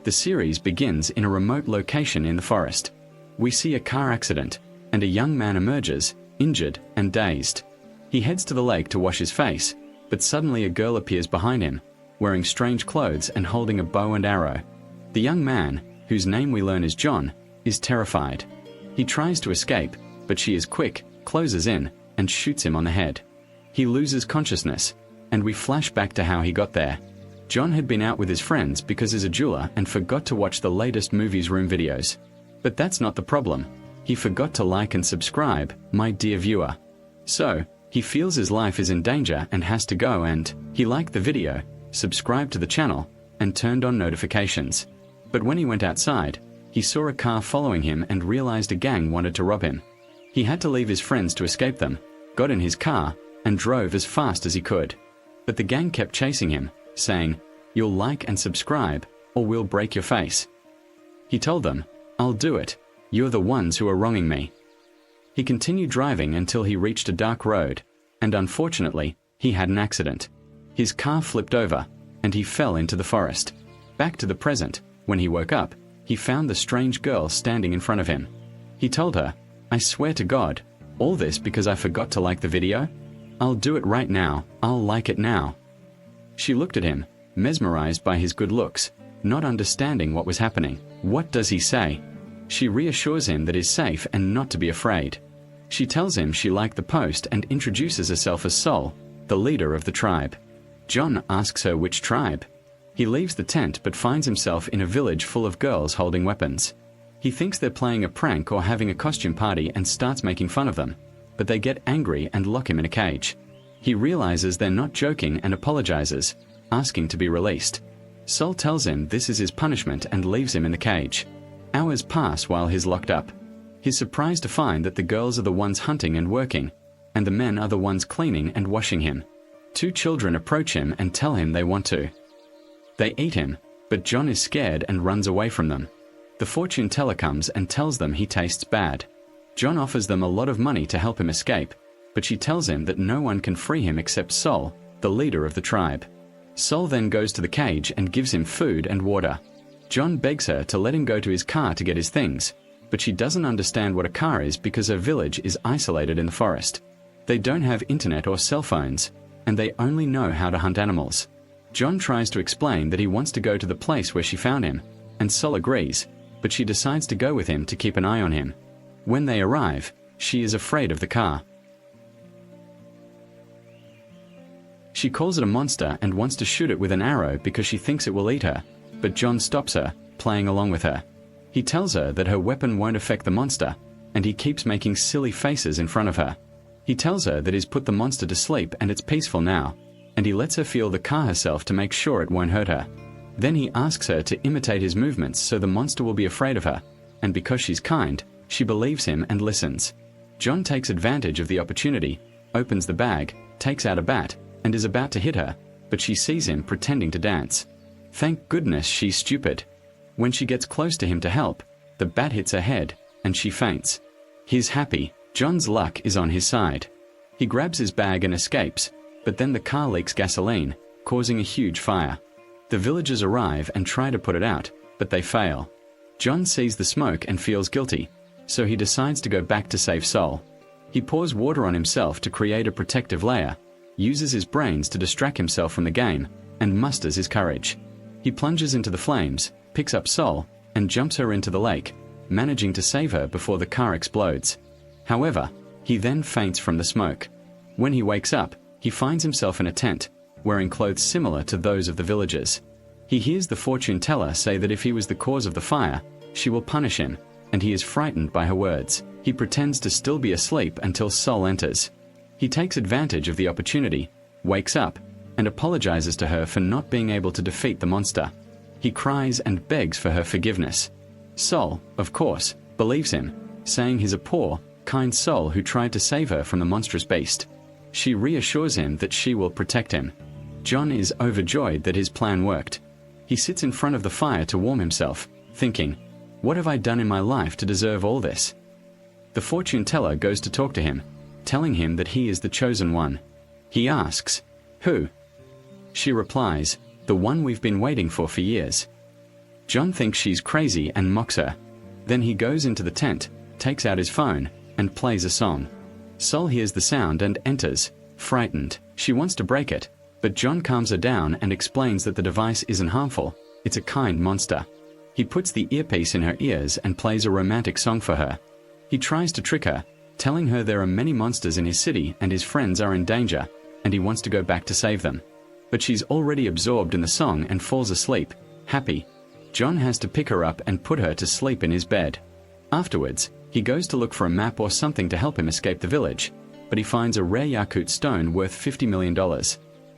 The series begins in a remote location in the forest. We see a car accident, and a young man emerges, injured and dazed. He heads to the lake to wash his face, but suddenly a girl appears behind him, wearing strange clothes and holding a bow and arrow. The young man, whose name we learn is John, is terrified. He tries to escape, but she is quick, closes in, and shoots him on the head. He loses consciousness, and we flash back to how he got there. John had been out with his friends because he's a jeweler and forgot to watch the latest Movies Room videos. But that's not the problem. He forgot to like and subscribe, my dear viewer. So, he feels his life is in danger and has to go, and he liked the video, subscribed to the channel, and turned on notifications. But when he went outside, he saw a car following him and realized a gang wanted to rob him. He had to leave his friends to escape them, got in his car, and drove as fast as he could. But the gang kept chasing him, saying, "You'll like and subscribe, or we'll break your face." He told them, "I'll do it. You're the ones who are wronging me." He continued driving until he reached a dark road, and unfortunately, he had an accident. His car flipped over, and he fell into the forest. Back to the present, when he woke up, he found the strange girl standing in front of him. He told her, "I swear to God, all this because I forgot to like the video? I'll do it right now, I'll like it now." She looked at him, mesmerized by his good looks, not understanding what was happening. What does he say? She reassures him that he's safe and not to be afraid. She tells him she liked the post and introduces herself as Sol, the leader of the tribe. John asks her which tribe. He leaves the tent but finds himself in a village full of girls holding weapons. He thinks they're playing a prank or having a costume party and starts making fun of them, but they get angry and lock him in a cage. He realizes they're not joking and apologizes, asking to be released. Sol tells him this is his punishment and leaves him in the cage. Hours pass while he's locked up. He's surprised to find that the girls are the ones hunting and working, and the men are the ones cleaning and washing him. 2 children approach him and tell him they want to. They eat him, but John is scared and runs away from them. The fortune teller comes and tells them he tastes bad. John offers them a lot of money to help him escape, but she tells him that no one can free him except Sol, the leader of the tribe. Sol then goes to the cage and gives him food and water. John begs her to let him go to his car to get his things, but she doesn't understand what a car is because her village is isolated in the forest. They don't have internet or cell phones, and they only know how to hunt animals. John tries to explain that he wants to go to the place where she found him, and Sol agrees, but she decides to go with him to keep an eye on him. When they arrive, she is afraid of the car. She calls it a monster and wants to shoot it with an arrow because she thinks it will eat her, but John stops her, playing along with her. He tells her that her weapon won't affect the monster, and he keeps making silly faces in front of her. He tells her that he's put the monster to sleep and it's peaceful now, and he lets her feel the car herself to make sure it won't hurt her. Then he asks her to imitate his movements so the monster will be afraid of her, and because she's kind, she believes him and listens. John takes advantage of the opportunity, opens the bag, takes out a bat, and is about to hit her, but she sees him pretending to dance. Thank goodness she's stupid. When she gets close to him to help, the bat hits her head, and she faints. He's happy. John's luck is on his side. He grabs his bag and escapes, but then the car leaks gasoline, causing a huge fire. The villagers arrive and try to put it out, but they fail. John sees the smoke and feels guilty, so he decides to go back to save Sol. He pours water on himself to create a protective layer, uses his brains to distract himself from the game, and musters his courage. He plunges into the flames, picks up Sol, and jumps her into the lake, managing to save her before the car explodes. However, he then faints from the smoke. When he wakes up, he finds himself in a tent, wearing clothes similar to those of the villagers. He hears the fortune teller say that if he was the cause of the fire, she will punish him, and he is frightened by her words. He pretends to still be asleep until Sol enters. He takes advantage of the opportunity, wakes up, and apologizes to her for not being able to defeat the monster. He cries and begs for her forgiveness. Sol, of course, believes him, saying he's a poor, kind soul who tried to save her from the monstrous beast. She reassures him that she will protect him. John is overjoyed that his plan worked. He sits in front of the fire to warm himself, thinking, "What have I done in my life to deserve all this?" The fortune teller goes to talk to him, telling him that he is the chosen one. He asks, "Who?" She replies, "The one we've been waiting for years." John thinks she's crazy and mocks her. Then he goes into the tent, takes out his phone, and plays a song. Sol hears the sound and enters, frightened. She wants to break it, but John calms her down and explains that the device isn't harmful, it's a kind monster. He puts the earpiece in her ears and plays a romantic song for her. He tries to trick her, telling her there are many monsters in his city and his friends are in danger, and he wants to go back to save them. But she's already absorbed in the song and falls asleep, happy. John has to pick her up and put her to sleep in his bed. Afterwards, he goes to look for a map or something to help him escape the village, but he finds a rare Yakut stone worth $50 million.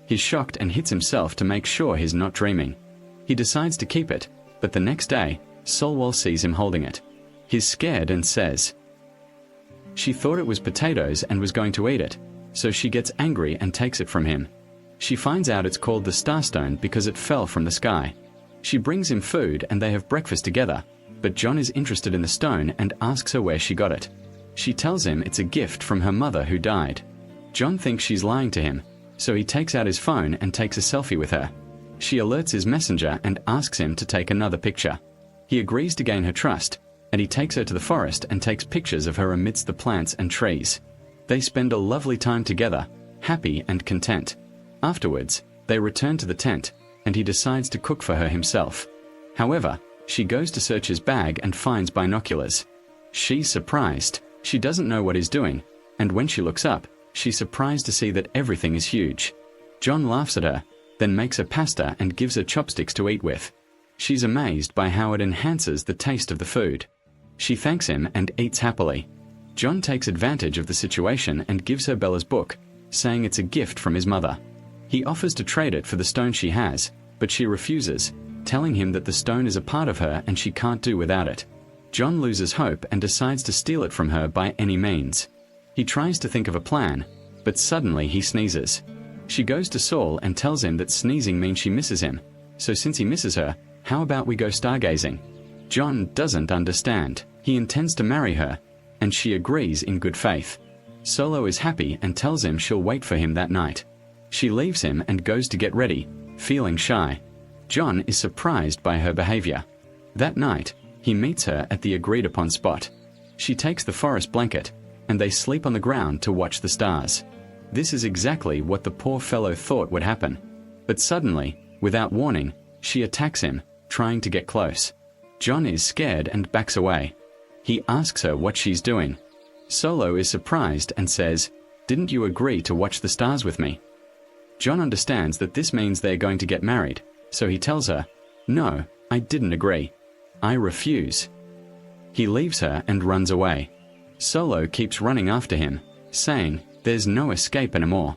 He's shocked and hits himself to make sure he's not dreaming. He decides to keep it, but the next day, Solwall sees him holding it. He's scared and says she thought it was potatoes and was going to eat it, so she gets angry and takes it from him. She finds out it's called the Starstone because it fell from the sky. She brings him food and they have breakfast together, but John is interested in the stone and asks her where she got it. She tells him it's a gift from her mother who died. John thinks she's lying to him, so he takes out his phone and takes a selfie with her. She alerts his messenger and asks him to take another picture. He agrees to gain her trust, and he takes her to the forest and takes pictures of her amidst the plants and trees. They spend a lovely time together, happy and content. Afterwards, they return to the tent, and he decides to cook for her himself. However, she goes to search his bag and finds binoculars. She's surprised. She doesn't know what he's doing, and when she looks up, she's surprised to see that everything is huge. John laughs at her, then makes her pasta and gives her chopsticks to eat with. She's amazed by how it enhances the taste of the food. She thanks him and eats happily. John takes advantage of the situation and gives her Bella's book, saying it's a gift from his mother. He offers to trade it for the stone she has, but she refuses, telling him that the stone is a part of her and she can't do without it. John loses hope and decides to steal it from her by any means. He tries to think of a plan, but suddenly he sneezes. She goes to Saul and tells him that sneezing means she misses him, so since he misses her, how about we go stargazing? John doesn't understand. He intends to marry her, and she agrees in good faith. Solo is happy and tells him she'll wait for him that night. She leaves him and goes to get ready, feeling shy. John is surprised by her behavior. That night, he meets her at the agreed-upon spot. She takes the forest blanket, and they sleep on the ground to watch the stars. This is exactly what the poor fellow thought would happen. But suddenly, without warning, she attacks him, trying to get close. John is scared and backs away. He asks her what she's doing. Solo is surprised and says, "Didn't you agree to watch the stars with me?" John understands that this means they're going to get married, so he tells her, "No, I didn't agree. I refuse." He leaves her and runs away. Solo keeps running after him, saying there's no escape anymore.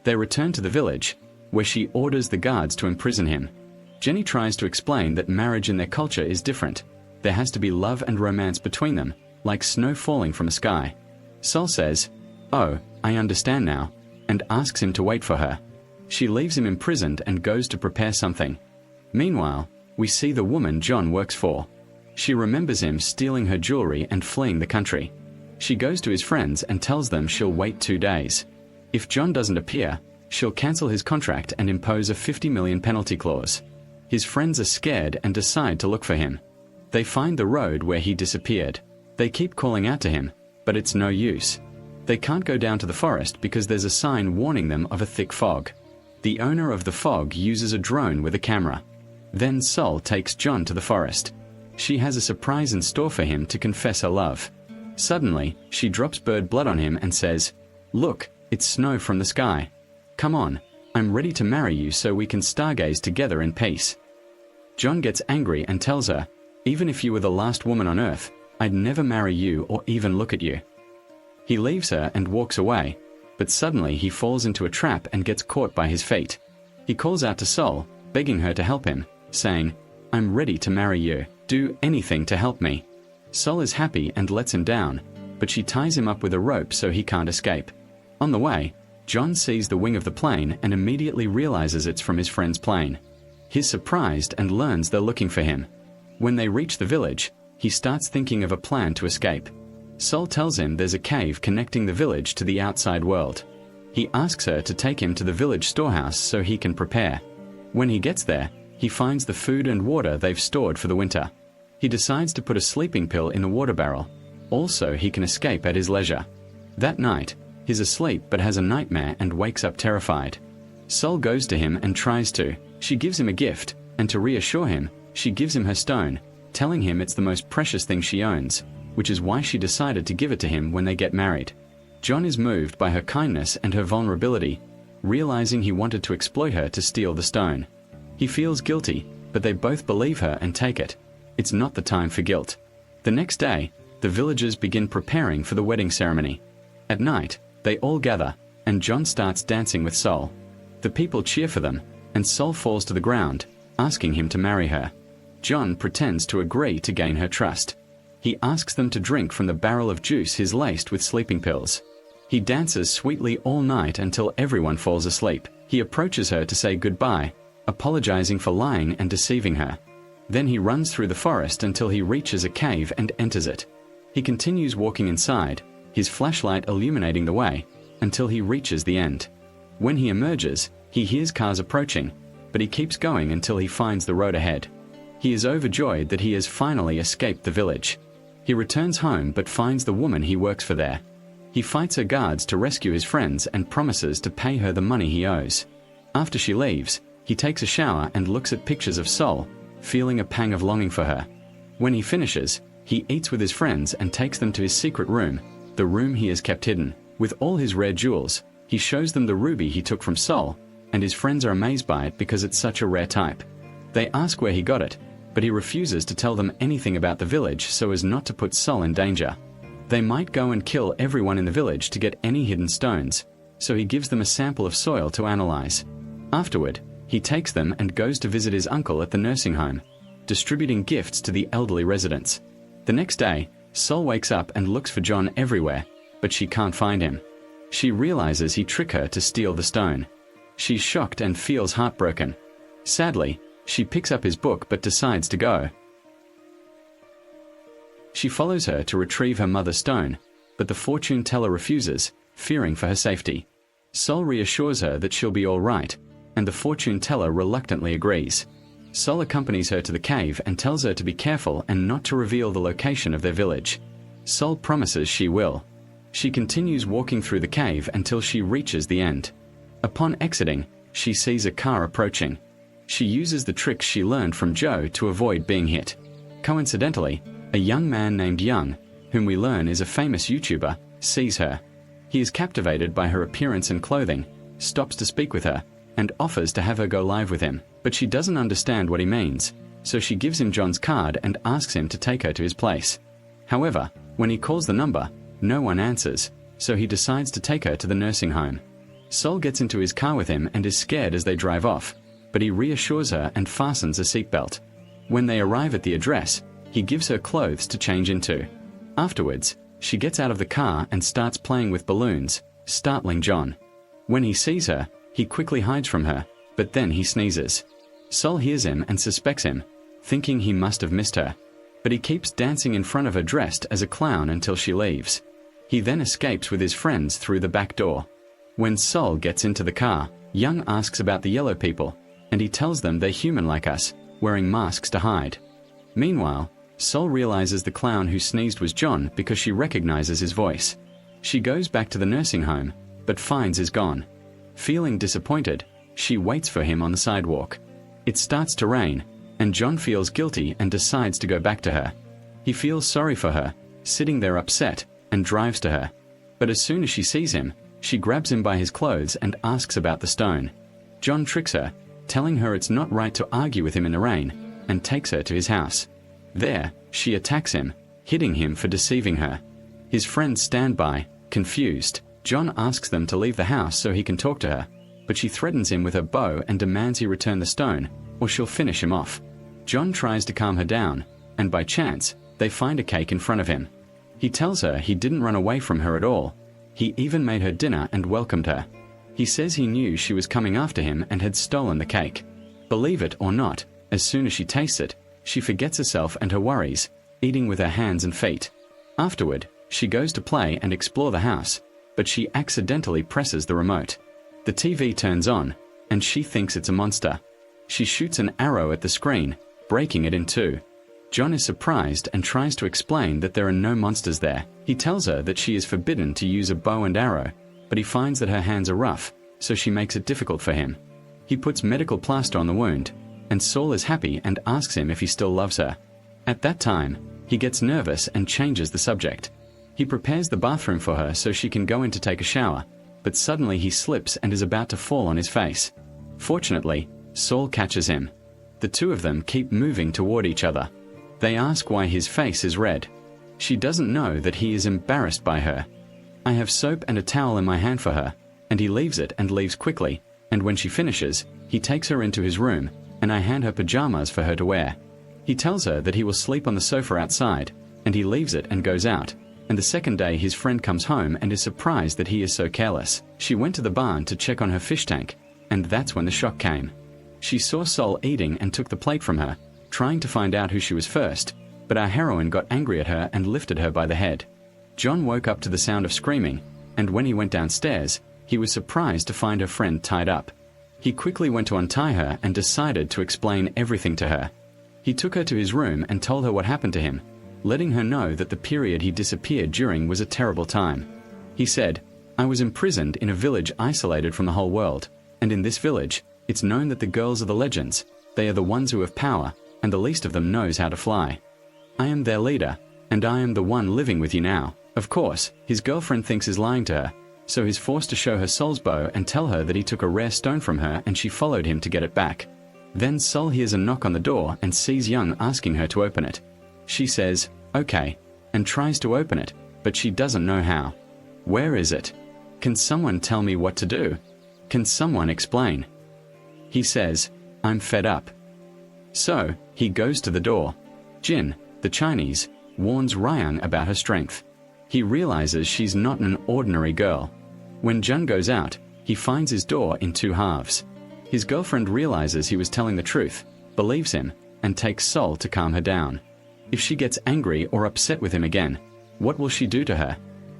They return to the village, where she orders the guards to imprison him. Jenny tries to explain that marriage in their culture is different. There has to be love and romance between them, like snow falling from the sky. Sol says, "Oh, I understand now," and asks him to wait for her. She leaves him imprisoned and goes to prepare something. Meanwhile, we see the woman John works for. She remembers him stealing her jewelry and fleeing the country. She goes to his friends and tells them she'll wait 2 days. If John doesn't appear, she'll cancel his contract and impose a $50 million penalty clause. His friends are scared and decide to look for him. They find the road where he disappeared. They keep calling out to him, but it's no use. They can't go down to the forest because there's a sign warning them of a thick fog. The owner of the fog uses a drone with a camera. Then Sol takes John to the forest. She has a surprise in store for him to confess her love. Suddenly, she drops bird blood on him and says, "Look, it's snow from the sky. Come on, I'm ready to marry you so we can stargaze together in peace." John gets angry and tells her, "Even if you were the last woman on earth, I'd never marry you or even look at you." He leaves her and walks away, but suddenly he falls into a trap and gets caught by his feet. He calls out to Sol, begging her to help him, saying, "I'm ready to marry you. Do anything to help me." Sol is happy and lets him down, but she ties him up with a rope so he can't escape. On the way, John sees the wing of the plane and immediately realizes it's from his friend's plane. He's surprised and learns they're looking for him. When they reach the village, he starts thinking of a plan to escape. Sol tells him there's a cave connecting the village to the outside world. He asks her to take him to the village storehouse so he can prepare. When he gets there, he finds the food and water they've stored for the winter. He decides to put a sleeping pill in the water barrel. Also, he can escape at his leisure. That night, he's asleep but has a nightmare and wakes up terrified. Sol goes to him and tries to. She gives him a gift, and to reassure him, she gives him her stone, telling him it's the most precious thing she owns, which is why she decided to give it to him when they get married. John is moved by her kindness and her vulnerability, realizing he wanted to exploit her to steal the stone. He feels guilty, but they both believe her and take it. It's not the time for guilt. The next day, the villagers begin preparing for the wedding ceremony. At night, they all gather, and John starts dancing with Sol. The people cheer for them, and Sol falls to the ground, asking him to marry her. John pretends to agree to gain her trust. He asks them to drink from the barrel of juice he's laced with sleeping pills. He dances sweetly all night until everyone falls asleep. He approaches her to say goodbye, apologizing for lying and deceiving her. Then he runs through the forest until he reaches a cave and enters it. He continues walking inside, his flashlight illuminating the way, until he reaches the end. When he emerges, he hears cars approaching, but he keeps going until he finds the road ahead. He is overjoyed that he has finally escaped the village. He returns home but finds the woman he works for there. He fights her guards to rescue his friends and promises to pay her the money he owes. After she leaves, he takes a shower and looks at pictures of Sol, feeling a pang of longing for her. When he finishes, he eats with his friends and takes them to his secret room, the room he has kept hidden. With all his rare jewels, he shows them the ruby he took from Sol, and his friends are amazed by it because it's such a rare type. They ask where he got it, but he refuses to tell them anything about the village so as not to put Sol in danger. They might go and kill everyone in the village to get any hidden stones, so he gives them a sample of soil to analyze. Afterward, he takes them and goes to visit his uncle at the nursing home, distributing gifts to the elderly residents. The next day, Sol wakes up and looks for John everywhere, but she can't find him. She realizes he tricked her to steal the stone. She's shocked and feels heartbroken. Sadly, she picks up his book but decides to go. She follows her to retrieve her mother's stone, but the fortune teller refuses, fearing for her safety. Sol reassures her that she'll be all right, and the fortune teller reluctantly agrees. Sol accompanies her to the cave and tells her to be careful and not to reveal the location of their village. Sol promises she will. She continues walking through the cave until she reaches the end. Upon exiting, she sees a car approaching. She uses the tricks she learned from Joe to avoid being hit. Coincidentally, a young man named Young, whom we learn is a famous YouTuber, sees her. He is captivated by her appearance and clothing, stops to speak with her, and offers to have her go live with him, but she doesn't understand what he means, so she gives him John's card and asks him to take her to his place. However, when he calls the number, no one answers, so he decides to take her to the nursing home. Sol gets into his car with him and is scared as they drive off, but he reassures her and fastens a seatbelt. When they arrive at the address, he gives her clothes to change into. Afterwards, she gets out of the car and starts playing with balloons, startling John. When he sees her, he quickly hides from her, but then he sneezes. Sol hears him and suspects him, thinking he must have missed her. But he keeps dancing in front of her dressed as a clown until she leaves. He then escapes with his friends through the back door. When Sol gets into the car, Young asks about the yellow people, and he tells them they're human like us, wearing masks to hide. Meanwhile, Sol realizes the clown who sneezed was John because she recognizes his voice. She goes back to the nursing home, but finds he's gone. Feeling disappointed, she waits for him on the sidewalk. It starts to rain, and John feels guilty and decides to go back to her. He feels sorry for her, sitting there upset, and drives to her. But as soon as she sees him, she grabs him by his clothes and asks about the stone. John tricks her, telling her it's not right to argue with him in the rain, and takes her to his house. There, she attacks him, hitting him for deceiving her. His friends stand by, confused. John asks them to leave the house so he can talk to her, but she threatens him with her bow and demands he return the stone, or she'll finish him off. John tries to calm her down, and by chance, they find a cake in front of him. He tells her he didn't run away from her at all. He even made her dinner and welcomed her. He says he knew she was coming after him and had stolen the cake. Believe it or not, as soon as she tastes it, she forgets herself and her worries, eating with her hands and feet. Afterward, she goes to play and explore the house, but she accidentally presses the remote. The TV turns on, and she thinks it's a monster. She shoots an arrow at the screen, breaking it in two. John is surprised and tries to explain that there are no monsters there. He tells her that she is forbidden to use a bow and arrow, but he finds that her hands are rough, so she makes it difficult for him. He puts medical plaster on the wound, and Saul is happy and asks him if he still loves her. At that time, he gets nervous and changes the subject. He prepares the bathroom for her so she can go in to take a shower, but suddenly he slips and is about to fall on his face. Fortunately, Saul catches him. The two of them keep moving toward each other. They ask why his face is red. She doesn't know that he is embarrassed by her. I have soap and a towel in my hand for her, and he leaves it and leaves quickly, and when she finishes, he takes her into his room, and I hand her pajamas for her to wear. He tells her that he will sleep on the sofa outside, and he leaves it and goes out, and the second day his friend comes home and is surprised that he is so careless. She went to the barn to check on her fish tank, and that's when the shock came. She saw Sol eating and took the plate from her, trying to find out who she was first, but our heroine got angry at her and lifted her by the head. John woke up to the sound of screaming, and when he went downstairs, he was surprised to find her friend tied up. He quickly went to untie her and decided to explain everything to her. He took her to his room and told her what happened to him, letting her know that the period he disappeared during was a terrible time. He said, "I was imprisoned in a village isolated from the whole world, and in this village, it's known that the girls are the legends. They are the ones who have power, and the least of them knows how to fly. I am their leader, and I am the one living with you now." Of course, his girlfriend thinks he's lying to her, so he's forced to show her Sol's bow and tell her that he took a rare stone from her and she followed him to get it back. Then Sol hears a knock on the door and sees Young asking her to open it. She says, "Okay," and tries to open it, but she doesn't know how. "Where is it? Can someone tell me what to do? Can someone explain?" He says, "I'm fed up." So, he goes to the door. Jin, the Chinese, warns Ryang about her strength. He realizes she's not an ordinary girl. When Jun goes out, he finds his door in two halves. His girlfriend realizes he was telling the truth, believes him, and takes Sol to calm her down. If she gets angry or upset with him again, what will she do to her?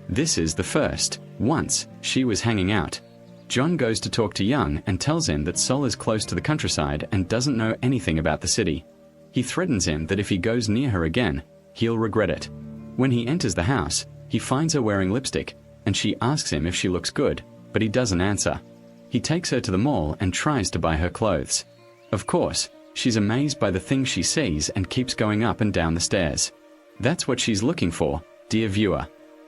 This is the first. Once, she was hanging out. John goes to talk to Young and tells him that Sol is close to the countryside and doesn't know anything about the city. He threatens him that if he goes near her again, he'll regret it. When he enters the house, he finds her wearing lipstick, and she asks him if she looks good, but he doesn't answer. He takes her to the mall and tries to buy her clothes. Of course, she's amazed by the things she sees and keeps going up and down the stairs. That's what she's looking for, dear viewer.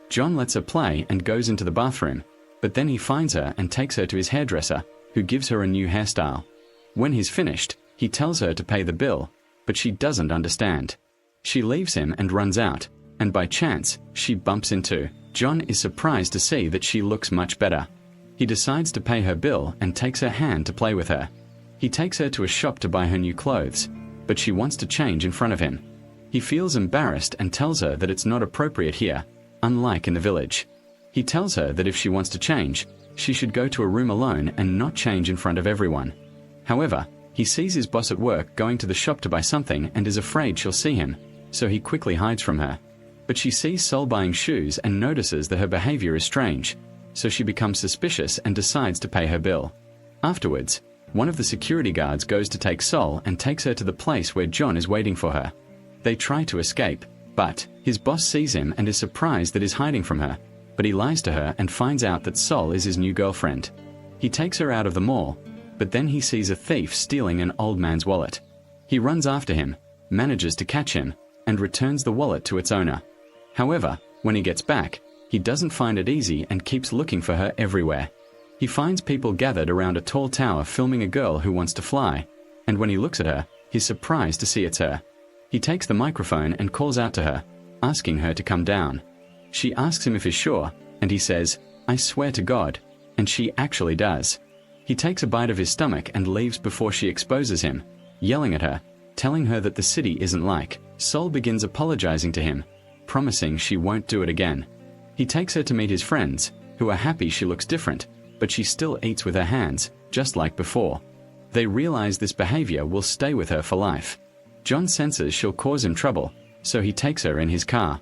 John lets her play and goes into the bathroom, but then he finds her and takes her to his hairdresser, who gives her a new hairstyle. When he's finished, he tells her to pay the bill, but she doesn't understand. She leaves him and runs out, and by chance, she bumps into. John is surprised to see that she looks much better. He decides to pay her bill and takes her hand to play with her. He takes her to a shop to buy her new clothes, but she wants to change in front of him. He feels embarrassed and tells her that it's not appropriate here, unlike in the village. He tells her that if she wants to change, she should go to a room alone and not change in front of everyone. However, he sees his boss at work going to the shop to buy something and is afraid she'll see him, so he quickly hides from her. But she sees Sol buying shoes and notices that her behavior is strange, so she becomes suspicious and decides to pay her bill. Afterwards, one of the security guards goes to take Sol and takes her to the place where John is waiting for her. They try to escape, but his boss sees him and is surprised that he's hiding from her, but he lies to her and finds out that Sol is his new girlfriend. He takes her out of the mall, but then he sees a thief stealing an old man's wallet. He runs after him, manages to catch him, and returns the wallet to its owner. However, when he gets back, he doesn't find it easy and keeps looking for her everywhere. He finds people gathered around a tall tower filming a girl who wants to fly, and when he looks at her, he's surprised to see it's her. He takes the microphone and calls out to her, asking her to come down. She asks him if he's sure, and he says, "I swear to God," and she actually does. He takes a bite of his stomach and leaves before she exposes him, yelling at her, telling her that the city isn't like. Sol begins apologizing to him, promising she won't do it again. He takes her to meet his friends, who are happy she looks different, but she still eats with her hands, just like before. They realize this behavior will stay with her for life. John senses she'll cause him trouble, so he takes her in his car.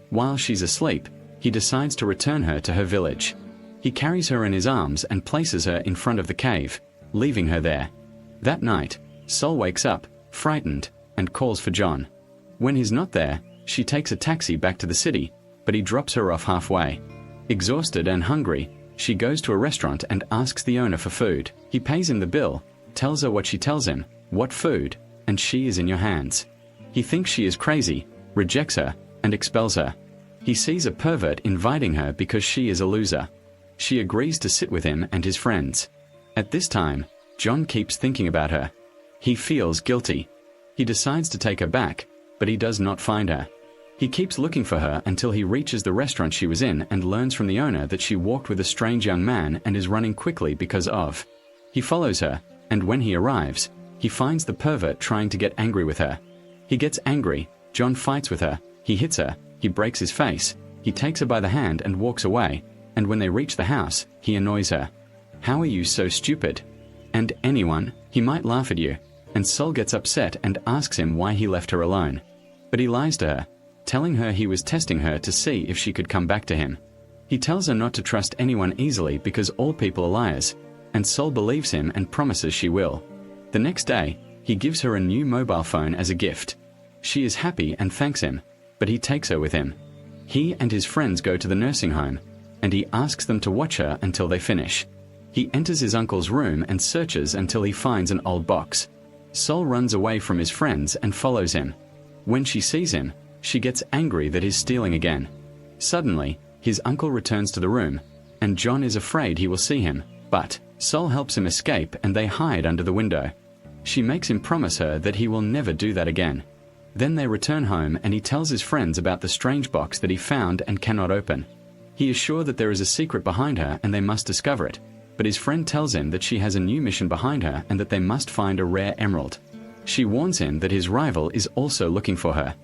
While she's asleep, he decides to return her to her village. He carries her in his arms and places her in front of the cave, leaving her there. That night, Sol wakes up, frightened, and calls for John. When he's not there, she takes a taxi back to the city, but he drops her off halfway. Exhausted and hungry, she goes to a restaurant and asks the owner for food. He pays him the bill, tells her what she tells him, what food, and she is in your hands. He thinks she is crazy, rejects her, and expels her. He sees a pervert inviting her because she is a loser. She agrees to sit with him and his friends. At this time, John keeps thinking about her. He feels guilty. He decides to take her back, but he does not find her. He keeps looking for her until he reaches the restaurant she was in and learns from the owner that she walked with a strange young man and is running quickly because of. He follows her, and when he arrives, he finds the pervert trying to get angry with her. He gets angry, John fights with her, he hits her, he breaks his face, he takes her by the hand and walks away, and when they reach the house, he annoys her. How are you so stupid? And anyone, he might laugh at you, and Sol gets upset and asks him why he left her alone. But he lies to her, telling her he was testing her to see if she could come back to him. He tells her not to trust anyone easily because all people are liars, and Sol believes him and promises she will. The next day, he gives her a new mobile phone as a gift. She is happy and thanks him, but he takes her with him. He and his friends go to the nursing home, and he asks them to watch her until they finish. He enters his uncle's room and searches until he finds an old box. Sol runs away from his friends and follows him. When she sees him, she gets angry that he's stealing again. Suddenly, his uncle returns to the room, and John is afraid he will see him, but Sol helps him escape and they hide under the window. She makes him promise her that he will never do that again. Then they return home and he tells his friends about the strange box that he found and cannot open. He is sure that there is a secret behind her and they must discover it, but his friend tells him that she has a new mission behind her and that they must find a rare emerald. She warns him that his rival is also looking for her.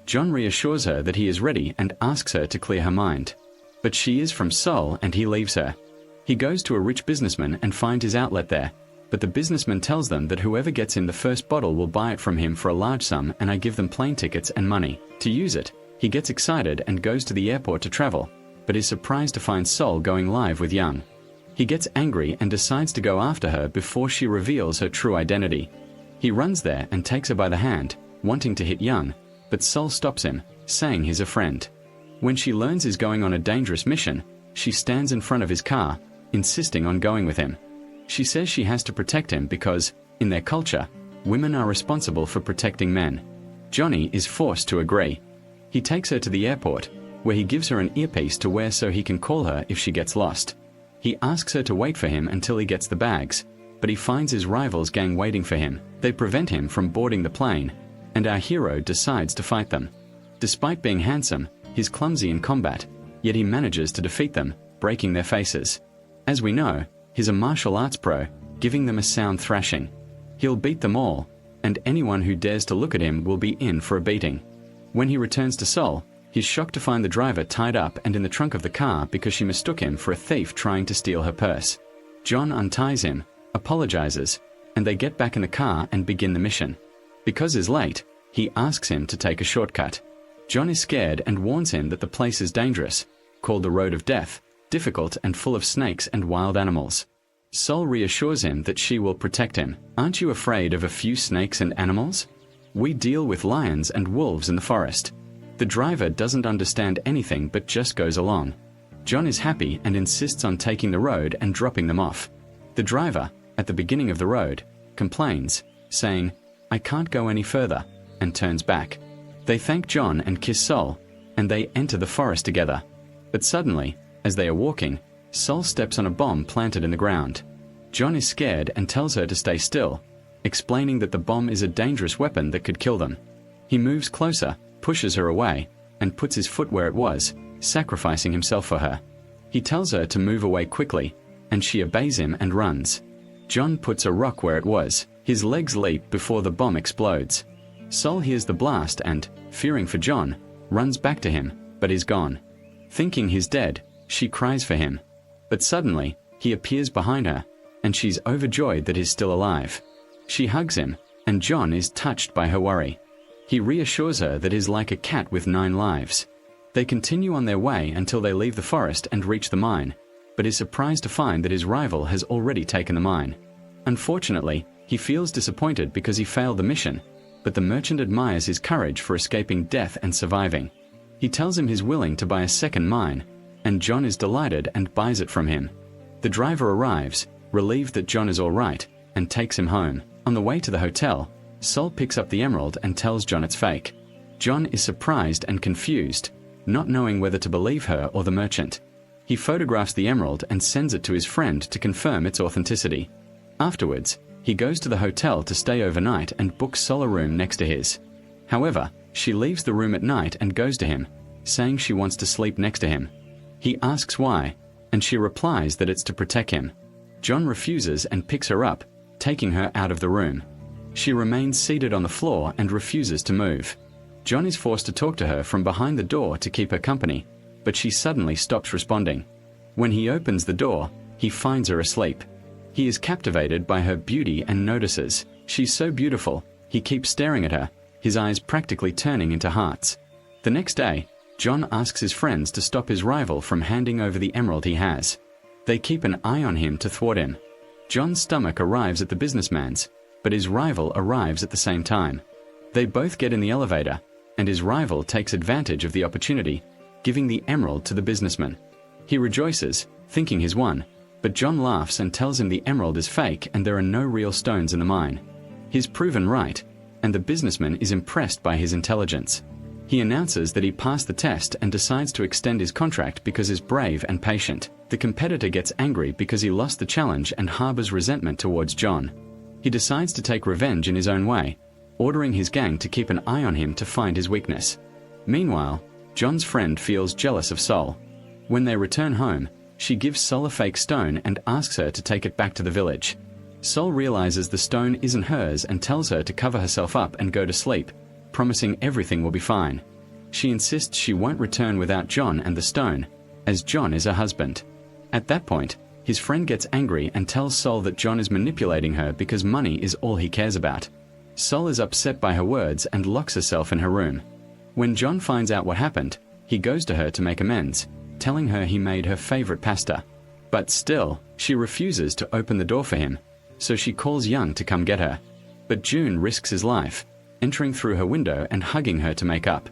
John reassures her that he is ready and asks her to clear her mind. But she is from Sol and he leaves her. He goes to a rich businessman and finds his outlet there, but the businessman tells them that whoever gets in the first bottle will buy it from him for a large sum and I give them plane tickets and money to use it. He gets excited and goes to the airport to travel, but is surprised to find Sol going live with Young. He gets angry and decides to go after her before she reveals her true identity. He runs there and takes her by the hand, wanting to hit Young, but Sol stops him, saying he's a friend. When she learns he's going on a dangerous mission, she stands in front of his car, insisting on going with him. She says she has to protect him because, in their culture, women are responsible for protecting men. Johnny is forced to agree. He takes her to the airport, where he gives her an earpiece to wear so he can call her if she gets lost. He asks her to wait for him until he gets the bags, but he finds his rival's gang waiting for him. They prevent him from boarding the plane, and our hero decides to fight them. Despite being handsome, he's clumsy in combat, yet he manages to defeat them, breaking their faces. As we know, he's a martial arts pro, giving them a sound thrashing. He'll beat them all, and anyone who dares to look at him will be in for a beating. When he returns to Seoul, he's shocked to find the driver tied up and in the trunk of the car because she mistook him for a thief trying to steal her purse. John unties him, apologizes, and they get back in the car and begin the mission. Because he's late, he asks him to take a shortcut. John is scared and warns him that the place is dangerous, called the Road of Death, difficult and full of snakes and wild animals. Sol reassures him that she will protect him. Aren't you afraid of a few snakes and animals? We deal with lions and wolves in the forest. The driver doesn't understand anything but just goes along. John is happy and insists on taking the road and dropping them off. The driver, at the beginning of the road, complains, saying, "I can't go any further," and turns back. They thank John and kiss Sol, and they enter the forest together. But suddenly, as they are walking, Sol steps on a bomb planted in the ground. John is scared and tells her to stay still, explaining that the bomb is a dangerous weapon that could kill them. He moves closer, pushes her away, and puts his foot where it was, sacrificing himself for her. He tells her to move away quickly, and she obeys him and runs. John puts a rock where it was. His legs leap before the bomb explodes. Sol hears the blast and, fearing for John, runs back to him, but is gone. Thinking he's dead, she cries for him. But suddenly, he appears behind her, and she's overjoyed that he's still alive. She hugs him, and John is touched by her worry. He reassures her that he's like a cat with 9 lives. They continue on their way until they leave the forest and reach the mine, but is surprised to find that his rival has already taken the mine. Unfortunately, He feels disappointed because he failed the mission, but the merchant admires his courage for escaping death and surviving. He tells him he's willing to buy a second mine, and John is delighted and buys it from him. The driver arrives, relieved that John is all right, and takes him home. On the way to the hotel, Sol picks up the emerald and tells John it's fake. John is surprised and confused, not knowing whether to believe her or the merchant. He photographs the emerald and sends it to his friend to confirm its authenticity. Afterwards, he goes to the hotel to stay overnight and books Sol a room next to his. However, she leaves the room at night and goes to him, saying she wants to sleep next to him. He asks why, and she replies that it's to protect him. John refuses and picks her up, taking her out of the room. She remains seated on the floor and refuses to move. John is forced to talk to her from behind the door to keep her company, but she suddenly stops responding. When he opens the door, he finds her asleep. He is captivated by her beauty and notices she's so beautiful, he keeps staring at her, his eyes practically turning into hearts. The next day, John asks his friends to stop his rival from handing over the emerald he has. They keep an eye on him to thwart him. John's stomach arrives at the businessman's, but his rival arrives at the same time. They both get in the elevator, and his rival takes advantage of the opportunity, giving the emerald to the businessman. He rejoices, thinking he's won, but John laughs and tells him the emerald is fake and there are no real stones in the mine. He's proven right, and the businessman is impressed by his intelligence. He announces that he passed the test and decides to extend his contract because he's brave and patient. The competitor gets angry because he lost the challenge and harbors resentment towards John. He decides to take revenge in his own way, ordering his gang to keep an eye on him to find his weakness. Meanwhile, John's friend feels jealous of Sol. When they return home, she gives Sol a fake stone and asks her to take it back to the village. Sol realizes the stone isn't hers and tells her to cover herself up and go to sleep, promising everything will be fine. She insists she won't return without John and the stone, as John is her husband. At that point, his friend gets angry and tells Sol that John is manipulating her because money is all he cares about. Sol is upset by her words and locks herself in her room. When John finds out what happened, he goes to her to make amends, telling her he made her favorite pasta. But still, she refuses to open the door for him, so she calls Young to come get her. But June risks his life, entering through her window and hugging her to make up.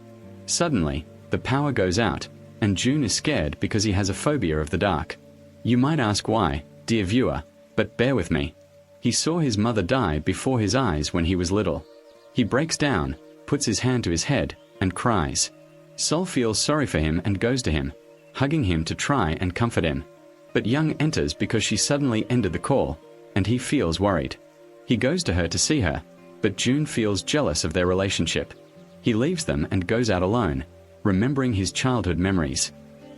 Suddenly, the power goes out, and June is scared because he has a phobia of the dark. You might ask why, dear viewer, but bear with me. He saw his mother die before his eyes when he was little. He breaks down, puts his hand to his head, and cries. Sol feels sorry for him and goes to him, hugging him to try and comfort him. But Young enters because she suddenly ended the call, and he feels worried. He goes to her to see her, but June feels jealous of their relationship. He leaves them and goes out alone, remembering his childhood memories.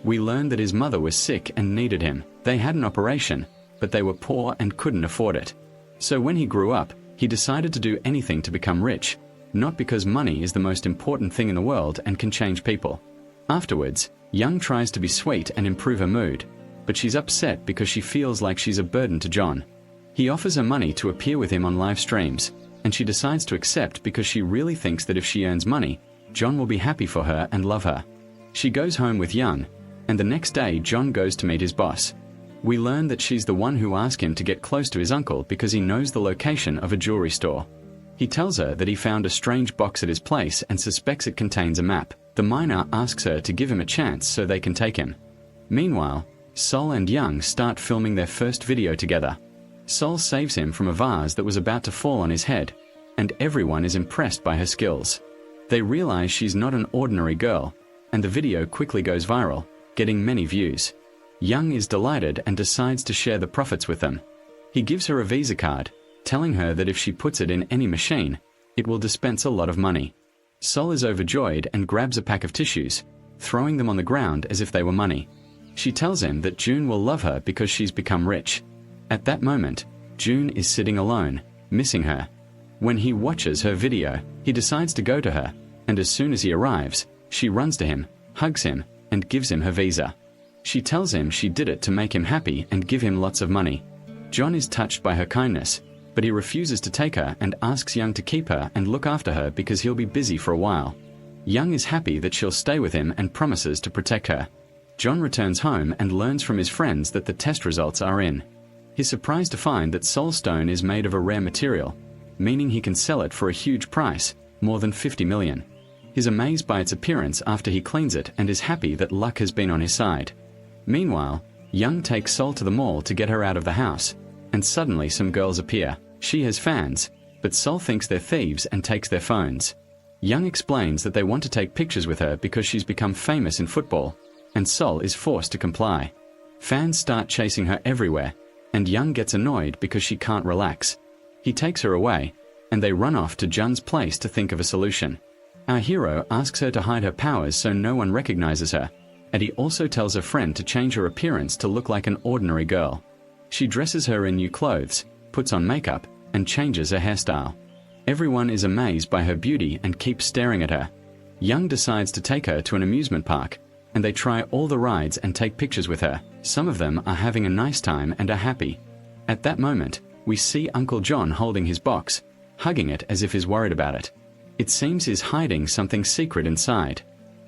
We learn that his mother was sick and needed him. They had an operation, but they were poor and couldn't afford it. So when he grew up, he decided to do anything to become rich, not because money is the most important thing in the world and can change people. Afterwards, Young tries to be sweet and improve her mood, but she's upset because she feels like she's a burden to John. He offers her money to appear with him on live streams, and she decides to accept because she really thinks that if she earns money, John will be happy for her and love her. She goes home with Young, and the next day John goes to meet his boss. We learn that she's the one who asked him to get close to his uncle because he knows the location of a jewelry store. He tells her that he found a strange box at his place and suspects it contains a map. The miner asks her to give him a chance so they can take him. Meanwhile, Sol and Young start filming their first video together. Sol saves him from a vase that was about to fall on his head, and everyone is impressed by her skills. They realize she's not an ordinary girl, and the video quickly goes viral, getting many views. Young is delighted and decides to share the profits with them. He gives her a Visa card, telling her that if she puts it in any machine, it will dispense a lot of money. Sol is overjoyed and grabs a pack of tissues, throwing them on the ground as if they were money. She tells him that June will love her because she's become rich. At that moment, June is sitting alone, missing her. When he watches her video, he decides to go to her, and as soon as he arrives, she runs to him, hugs him, and gives him her visa. She tells him she did it to make him happy and give him lots of money. John is touched by her kindness, but he refuses to take her and asks Young to keep her and look after her because he'll be busy for a while. Young is happy that she'll stay with him and promises to protect her. John returns home and learns from his friends that the test results are in. He's surprised to find that soul stone is made of a rare material, meaning he can sell it for a huge price, more than 50 million. He's amazed by its appearance after he cleans it and is happy that luck has been on his side. Meanwhile, Young takes Sol to the mall to get her out of the house, and suddenly some girls appear. She has fans, but Sol thinks they're thieves and takes their phones. Young explains that they want to take pictures with her because she's become famous in football, and Sol is forced to comply. Fans start chasing her everywhere, and Young gets annoyed because she can't relax. He takes her away, and they run off to Jun's place to think of a solution. Our hero asks her to hide her powers so no one recognizes her, and he also tells her friend to change her appearance to look like an ordinary girl. She dresses her in new clothes, puts on makeup, and changes her hairstyle. Everyone is amazed by her beauty and keeps staring at her. Young decides to take her to an amusement park, and they try all the rides and take pictures with her. Some of them are having a nice time and are happy. At that moment, we see Uncle John holding his box, hugging it as if he's worried about it. It seems he's hiding something secret inside.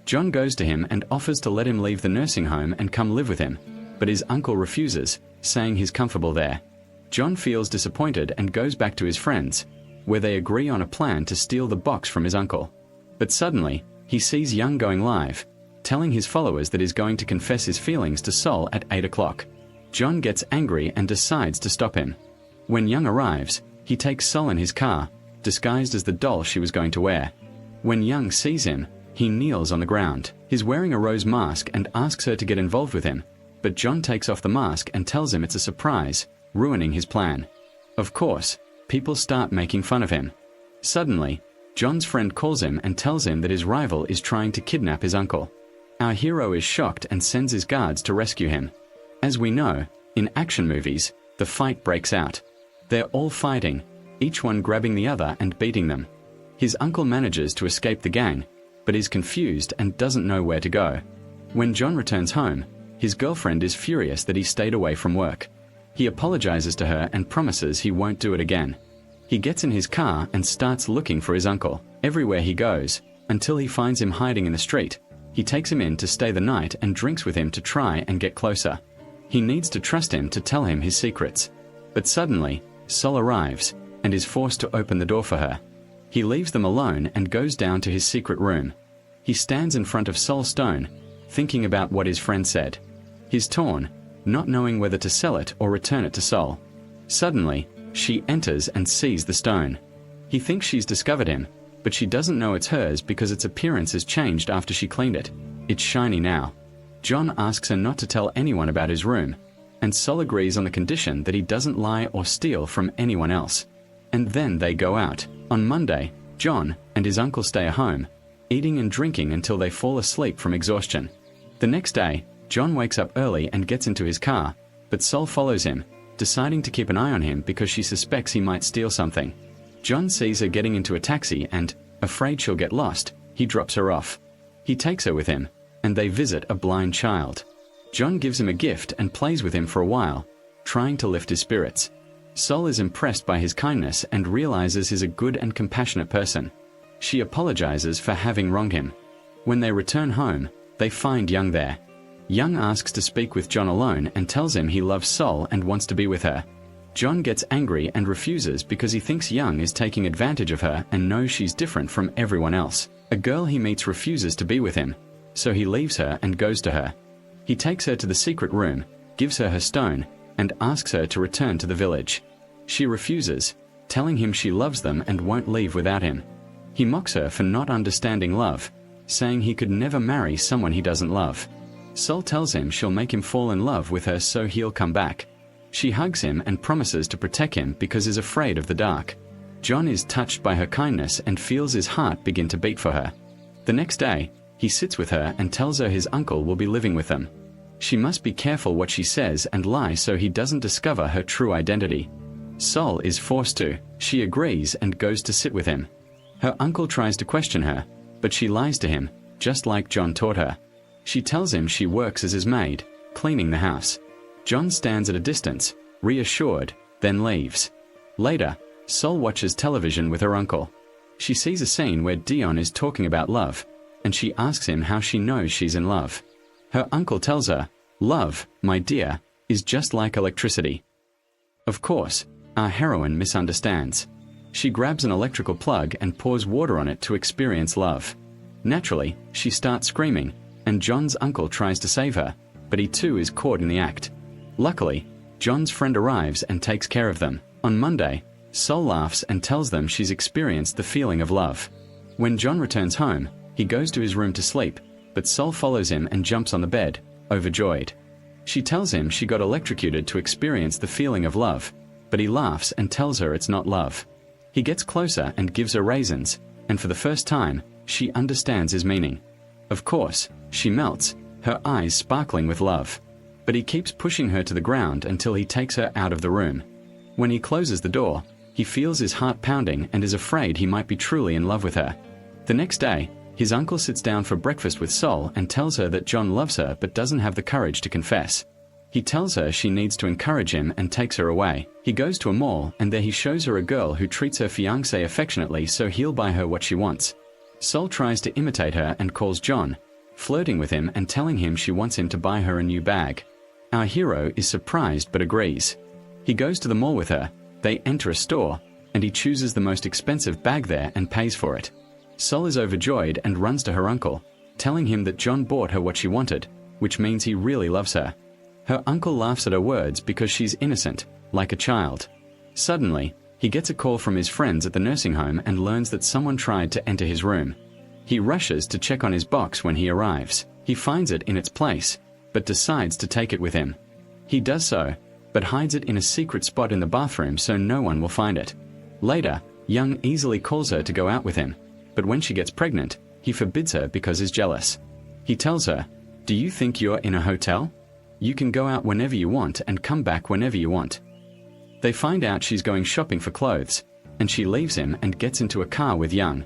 John goes to him and offers to let him leave the nursing home and come live with him, but his uncle refuses, saying he's comfortable there. John feels disappointed and goes back to his friends, where they agree on a plan to steal the box from his uncle. But suddenly, he sees Young going live, telling his followers that he's going to confess his feelings to Sol at 8 o'clock. John gets angry and decides to stop him. When Young arrives, he takes Sol in his car, disguised as the doll she was going to wear. When Young sees him, he kneels on the ground. He's wearing a rose mask and asks her to get involved with him, but John takes off the mask and tells him it's a surprise, ruining his plan. Of course, people start making fun of him. Suddenly, John's friend calls him and tells him that his rival is trying to kidnap his uncle. Our hero is shocked and sends his guards to rescue him. As we know, in action movies, the fight breaks out. They're all fighting, each one grabbing the other and beating them. His uncle manages to escape the gang, but is confused and doesn't know where to go. When John returns home, his girlfriend is furious that he stayed away from work. He apologizes to her and promises he won't do it again. He gets in his car and starts looking for his uncle, everywhere he goes, until he finds him hiding in the street. He takes him in to stay the night and drinks with him to try and get closer. He needs to trust him to tell him his secrets. But suddenly, Sol arrives, and is forced to open the door for her. He leaves them alone and goes down to his secret room. He stands in front of Soul Stone, thinking about what his friend said. He's torn, not knowing whether to sell it or return it to Sol. Suddenly, she enters and sees the stone. He thinks she's discovered him, but she doesn't know it's hers because its appearance has changed after she cleaned it. It's shiny now. John asks her not to tell anyone about his room, and Sol agrees on the condition that he doesn't lie or steal from anyone else. And then they go out. On Monday, John and his uncle stay at home, eating and drinking until they fall asleep from exhaustion. The next day, John wakes up early and gets into his car, but Sol follows him, deciding to keep an eye on him because she suspects he might steal something. John sees her getting into a taxi and, afraid she'll get lost, he drops her off. He takes her with him, and they visit a blind child. John gives him a gift and plays with him for a while, trying to lift his spirits. Sol is impressed by his kindness and realizes he's a good and compassionate person. She apologizes for having wronged him. When they return home, they find Young there. Young asks to speak with John alone and tells him he loves Sol and wants to be with her. John gets angry and refuses because he thinks Young is taking advantage of her and knows she's different from everyone else. A girl he meets refuses to be with him, so he leaves her and goes to her. He takes her to the secret room, gives her her stone, and asks her to return to the village. She refuses, telling him she loves them and won't leave without him. He mocks her for not understanding love, saying he could never marry someone he doesn't love. Sol tells him she'll make him fall in love with her so he'll come back. She hugs him and promises to protect him because he's afraid of the dark. John is touched by her kindness and feels his heart begin to beat for her. The next day, he sits with her and tells her his uncle will be living with them. She must be careful what she says and lie so he doesn't discover her true identity. Sol is forced to. She agrees and goes to sit with him. Her uncle tries to question her, but she lies to him, just like John taught her. She tells him she works as his maid, cleaning the house. John stands at a distance, reassured, then leaves. Later, Sol watches television with her uncle. She sees a scene where Dion is talking about love, and she asks him how she knows she's in love. Her uncle tells her, "Love, my dear, is just like electricity. Of course, our heroine misunderstands. She grabs an electrical plug and pours water on it to experience love. Naturally, she starts screaming, and John's uncle tries to save her, but he too is caught in the act. Luckily, John's friend arrives and takes care of them. On Monday, Sol laughs and tells them she's experienced the feeling of love. When John returns home, he goes to his room to sleep, but Sol follows him and jumps on the bed, overjoyed. She tells him she got electrocuted to experience the feeling of love, but he laughs and tells her it's not love. He gets closer and gives her raisins, and for the first time, she understands his meaning. Of course, she melts, her eyes sparkling with love. But he keeps pushing her to the ground until he takes her out of the room. When he closes the door, he feels his heart pounding and is afraid he might be truly in love with her. The next day, his uncle sits down for breakfast with Sol and tells her that John loves her but doesn't have the courage to confess. He tells her she needs to encourage him and takes her away. He goes to a mall and there he shows her a girl who treats her fiancé affectionately so he'll buy her what she wants. Sol tries to imitate her and calls John, flirting with him and telling him she wants him to buy her a new bag. Our hero is surprised but agrees. He goes to the mall with her, they enter a store, and he chooses the most expensive bag there and pays for it. Sol is overjoyed and runs to her uncle, telling him that John bought her what she wanted, which means he really loves her. Her uncle laughs at her words because she's innocent, like a child. Suddenly, he gets a call from his friends at the nursing home and learns that someone tried to enter his room. He rushes to check on his box when he arrives. He finds it in its place, but decides to take it with him. He does so, but hides it in a secret spot in the bathroom so no one will find it. Later, Young easily calls her to go out with him, but when she gets pregnant, he forbids her because he's jealous. He tells her, "Do you think you're in a hotel? You can go out whenever you want and come back whenever you want." They find out she's going shopping for clothes, and she leaves him and gets into a car with Young.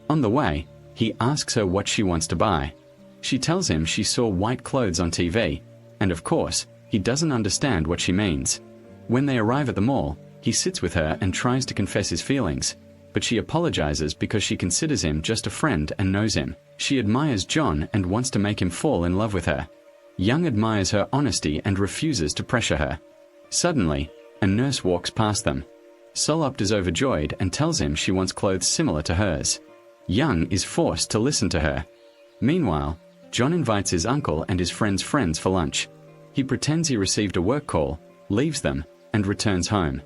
On the way, he asks her what she wants to buy. She tells him she saw white clothes on TV, and of course, he doesn't understand what she means. When they arrive at the mall, he sits with her and tries to confess his feelings, but she apologizes because she considers him just a friend and knows him. She admires John and wants to make him fall in love with her. Young admires her honesty and refuses to pressure her. Suddenly, a nurse walks past them. Solopt is overjoyed and tells him she wants clothes similar to hers. Young is forced to listen to her. Meanwhile, John invites his uncle and his friend's friends for lunch. He pretends he received a work call, leaves them, and returns home.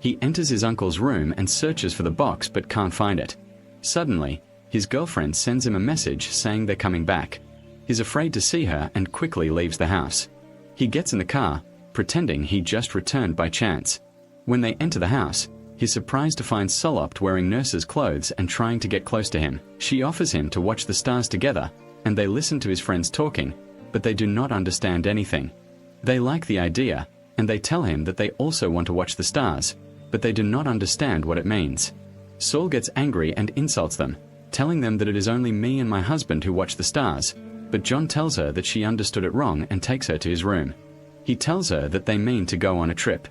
He enters his uncle's room and searches for the box but can't find it. Suddenly, his girlfriend sends him a message saying they're coming back. He's afraid to see her and quickly leaves the house. He gets in the car, pretending he just returned by chance. When they enter the house, he's surprised to find Solopt wearing nurse's clothes and trying to get close to him. She offers him to watch the stars together, and they listen to his friends talking, but they do not understand anything. They like the idea, and they tell him that they also want to watch the stars, but they do not understand what it means. Saul gets angry and insults them, telling them that it is only me and my husband who watch the stars, but John tells her that she understood it wrong and takes her to his room. He tells her that they mean to go on a trip.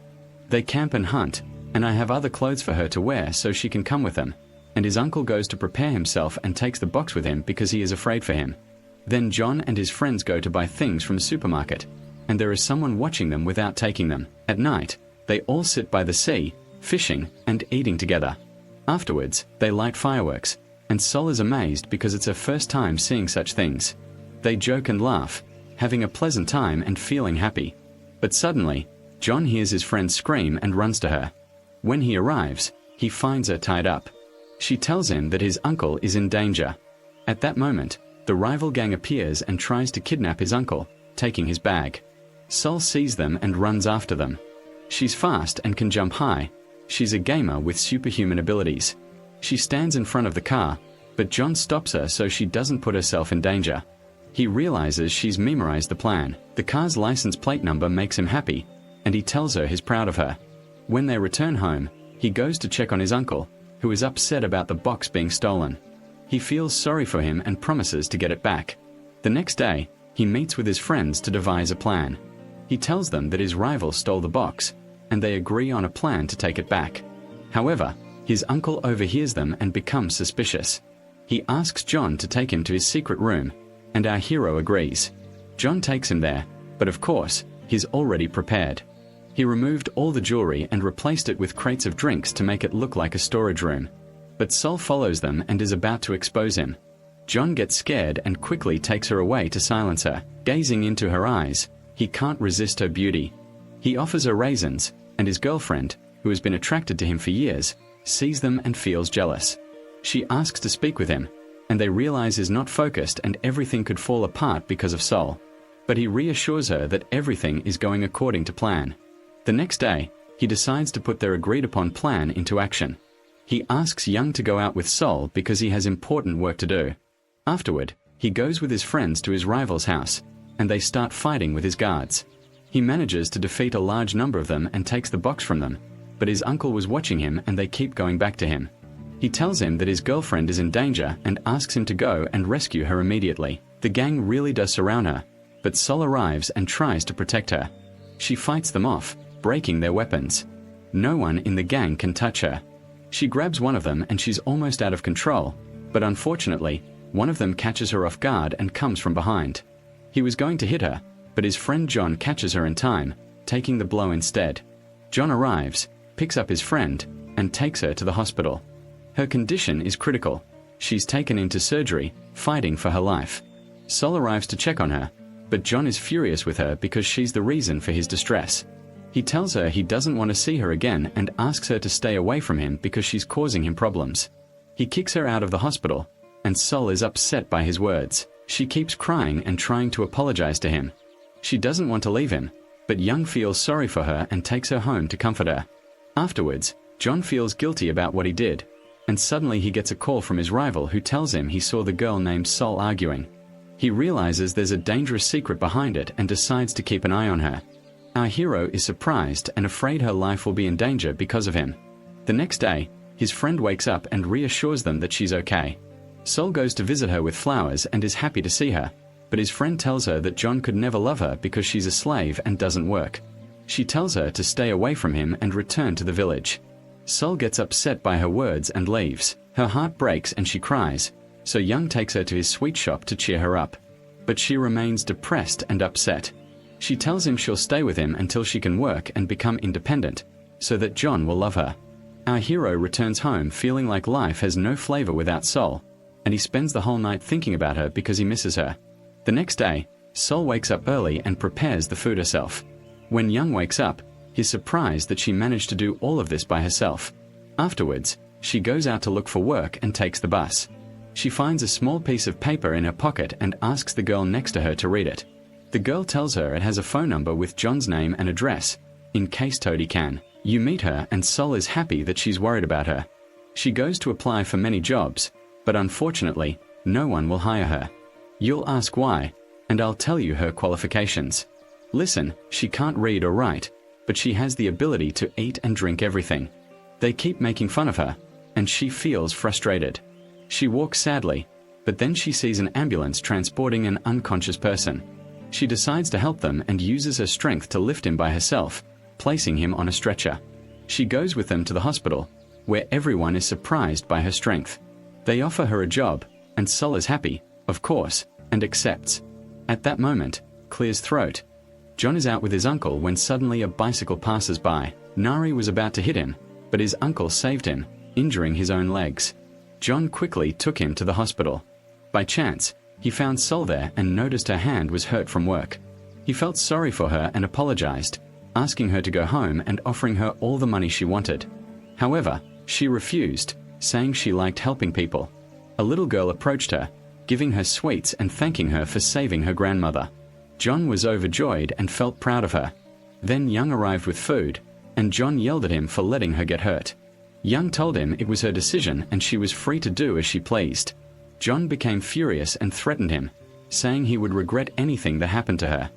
They camp and hunt, and I have other clothes for her to wear so she can come with them, and his uncle goes to prepare himself and takes the box with him because he is afraid for him. Then John and his friends go to buy things from a supermarket, and there is someone watching them without taking them. At night, they all sit by the sea, fishing and eating together. Afterwards, they light fireworks, and Sol is amazed because it's her first time seeing such things. They joke and laugh, having a pleasant time and feeling happy. But suddenly, John hears his friend scream and runs to her. When he arrives, he finds her tied up. She tells him that his uncle is in danger. At that moment, the rival gang appears and tries to kidnap his uncle, taking his bag. Sol sees them and runs after them. She's fast and can jump high. She's a gamer with superhuman abilities. She stands in front of the car, but John stops her so she doesn't put herself in danger. He realizes she's memorized the plan. The car's license plate number makes him happy, and he tells her he's proud of her. When they return home, he goes to check on his uncle, who is upset about the box being stolen. He feels sorry for him and promises to get it back. The next day, he meets with his friends to devise a plan. He tells them that his rival stole the box, and they agree on a plan to take it back. However, his uncle overhears them and becomes suspicious. He asks John to take him to his secret room, and our hero agrees. John takes him there, but of course, he's already prepared. He removed all the jewelry and replaced it with crates of drinks to make it look like a storage room. But Sol follows them and is about to expose him. John gets scared and quickly takes her away to silence her. Gazing into her eyes, he can't resist her beauty. He offers her raisins, and his girlfriend, who has been attracted to him for years, sees them and feels jealous. She asks to speak with him, and they realize he's not focused and everything could fall apart because of Sol. But he reassures her that everything is going according to plan. The next day, he decides to put their agreed-upon plan into action. He asks Young to go out with Sol because he has important work to do. Afterward, he goes with his friends to his rival's house, and they start fighting with his guards. He manages to defeat a large number of them and takes the box from them, but his uncle was watching him and they keep going back to him. He tells him that his girlfriend is in danger and asks him to go and rescue her immediately. The gang really does surround her, but Sol arrives and tries to protect her. She fights them off, breaking their weapons. No one in the gang can touch her. She grabs one of them and she's almost out of control, but unfortunately, one of them catches her off guard and comes from behind. He was going to hit her, but his friend John catches her in time, taking the blow instead. John arrives, picks up his friend, and takes her to the hospital. Her condition is critical. She's taken into surgery, fighting for her life. Sol arrives to check on her, but John is furious with her because she's the reason for his distress. He tells her he doesn't want to see her again and asks her to stay away from him because she's causing him problems. He kicks her out of the hospital, and Sol is upset by his words. She keeps crying and trying to apologize to him. She doesn't want to leave him, but Young feels sorry for her and takes her home to comfort her. Afterwards, John feels guilty about what he did, and suddenly he gets a call from his rival who tells him he saw the girl named Sol arguing. He realizes there's a dangerous secret behind it and decides to keep an eye on her. Our hero is surprised and afraid her life will be in danger because of him. The next day, his friend wakes up and reassures them that she's okay. Sol goes to visit her with flowers and is happy to see her, but his friend tells her that John could never love her because she's a slave and doesn't work. She tells her to stay away from him and return to the village. Sol gets upset by her words and leaves. Her heart breaks and she cries, so Young takes her to his sweet shop to cheer her up. But she remains depressed and upset. She tells him she'll stay with him until she can work and become independent, so that John will love her. Our hero returns home feeling like life has no flavor without Sol, and he spends the whole night thinking about her because he misses her. The next day, Sol wakes up early and prepares the food herself. When Young wakes up, he's surprised that she managed to do all of this by herself. Afterwards, she goes out to look for work and takes the bus. She finds a small piece of paper in her pocket and asks the girl next to her to read it. The girl tells her it has a phone number with John's name and address, in case Toadie can. You meet her and Sol is happy that she's worried about her. She goes to apply for many jobs, but unfortunately, no one will hire her. You'll ask why, and I'll tell you her qualifications. Listen, she can't read or write, but she has the ability to eat and drink everything. They keep making fun of her, and she feels frustrated. She walks sadly, but then she sees an ambulance transporting an unconscious person. She decides to help them and uses her strength to lift him by herself, placing him on a stretcher. She goes with them to the hospital, where everyone is surprised by her strength. They offer her a job, and Sol is happy, of course, and accepts. At that moment, clears throat. John is out with his uncle when suddenly a bicycle passes by. Nari was about to hit him, but his uncle saved him, injuring his own legs. John quickly took him to the hospital. By chance, he found Sol there and noticed her hand was hurt from work. He felt sorry for her and apologized, asking her to go home and offering her all the money she wanted. However, she refused, saying she liked helping people. A little girl approached her, giving her sweets and thanking her for saving her grandmother. John was overjoyed and felt proud of her. Then Young arrived with food, and John yelled at him for letting her get hurt. Young told him it was her decision and she was free to do as she pleased. John became furious and threatened him, saying he would regret anything that happened to her.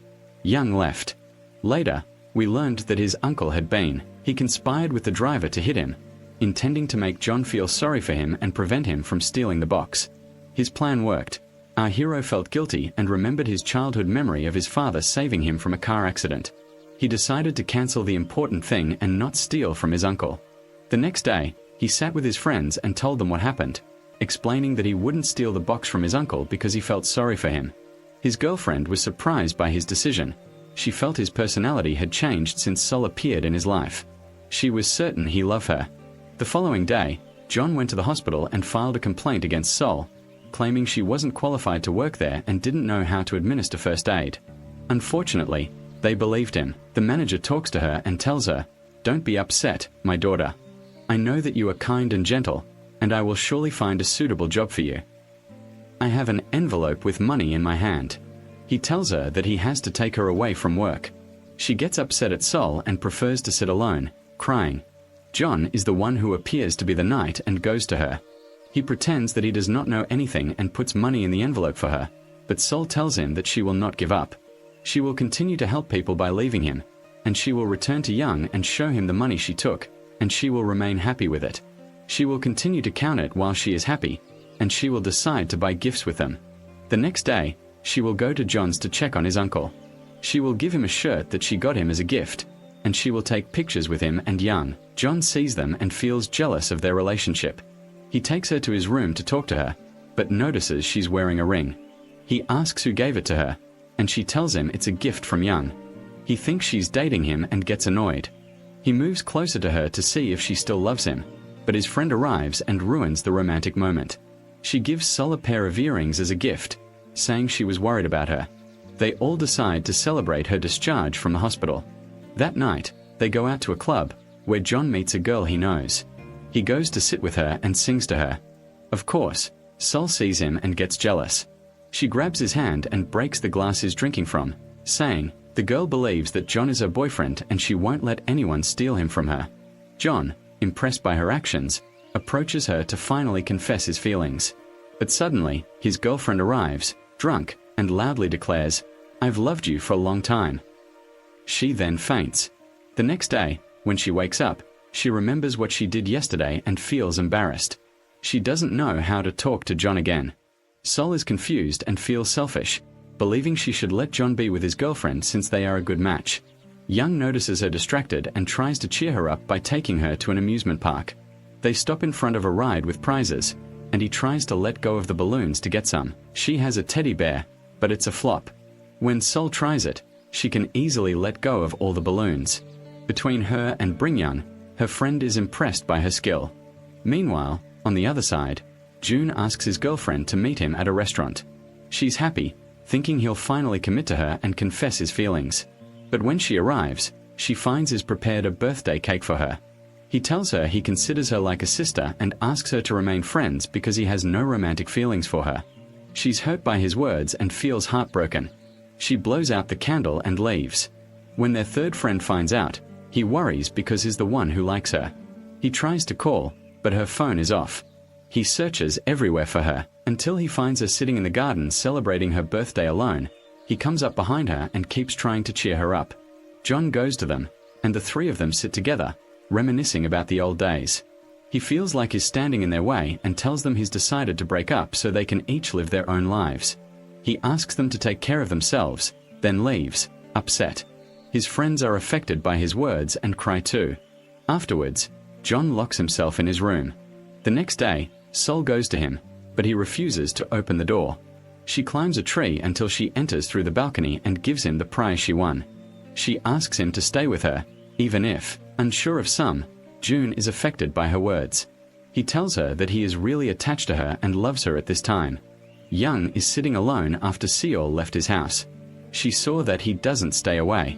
Young left. Later, we learned that his uncle had been. He conspired with the driver to hit him, intending to make John feel sorry for him and prevent him from stealing the box. His plan worked. Our hero felt guilty and remembered his childhood memory of his father saving him from a car accident. He decided to cancel the important thing and not steal from his uncle. The next day, he sat with his friends and told them what happened, explaining that he wouldn't steal the box from his uncle because he felt sorry for him. His girlfriend was surprised by his decision, She felt his personality had changed since Sol appeared in his life. She was certain he loved her. The following day, John went to the hospital and filed a complaint against Sol, claiming she wasn't qualified to work there and didn't know how to administer first aid. Unfortunately, they believed him. The manager talks to her and tells her, "Don't be upset, my daughter. I know that you are kind and gentle, and I will surely find a suitable job for you. I have an envelope with money in my hand." He tells her that he has to take her away from work. She gets upset at Sol and prefers to sit alone, crying. John is the one who appears to be the knight and goes to her. He pretends that he does not know anything and puts money in the envelope for her, but Sol tells him that she will not give up. She will continue to help people by leaving him, and she will return to Young and show him the money she took, and she will remain happy with it. She will continue to count it while she is happy, and she will decide to buy gifts with them. The next day, she will go to John's to check on his uncle. She will give him a shirt that she got him as a gift, and she will take pictures with him and Young. John sees them and feels jealous of their relationship. He takes her to his room to talk to her, but notices she's wearing a ring. He asks who gave it to her, and she tells him it's a gift from Young. He thinks she's dating him and gets annoyed. He moves closer to her to see if she still loves him, but his friend arrives and ruins the romantic moment. She gives Sol a pair of earrings as a gift, saying she was worried about her. They all decide to celebrate her discharge from the hospital. That night, they go out to a club, where John meets a girl he knows. He goes to sit with her and sings to her. Of course, Sol sees him and gets jealous. She grabs his hand and breaks the glass he's drinking from, saying, the girl believes that John is her boyfriend and she won't let anyone steal him from her. John, impressed by her actions, approaches her to finally confess his feelings. But suddenly, his girlfriend arrives, drunk, and loudly declares, "I've loved you for a long time." She then faints. The next day, when she wakes up, she remembers what she did yesterday and feels embarrassed. She doesn't know how to talk to John again. Sol is confused and feels selfish, believing she should let John be with his girlfriend since they are a good match. Young notices her distracted and tries to cheer her up by taking her to an amusement park. They stop in front of a ride with prizes, and he tries to let go of the balloons to get some. She has a teddy bear, but it's a flop. When Sol tries it, she can easily let go of all the balloons. Between her and Brynjan, her friend is impressed by her skill. Meanwhile, on the other side, June asks his girlfriend to meet him at a restaurant. She's happy, thinking he'll finally commit to her and confess his feelings. But when she arrives, she finds he's prepared a birthday cake for her. He tells her he considers her like a sister and asks her to remain friends because he has no romantic feelings for her. She's hurt by his words and feels heartbroken. She blows out the candle and leaves. When their third friend finds out, he worries because he's the one who likes her. He tries to call, but her phone is off. He searches everywhere for her, until he finds her sitting in the garden celebrating her birthday alone. He comes up behind her and keeps trying to cheer her up. John goes to them, and the three of them sit together, reminiscing about the old days. He feels like he's standing in their way and tells them he's decided to break up so they can each live their own lives. He asks them to take care of themselves, then leaves, upset. His friends are affected by his words and cry too. Afterwards, John locks himself in his room. The next day, Sol goes to him, but he refuses to open the door. She climbs a tree until she enters through the balcony and gives him the prize she won. She asks him to stay with her, even if, unsure of some, June is affected by her words. He tells her that he is really attached to her and loves her at this time. Young is sitting alone after Seol left his house. She saw that he doesn't stay away.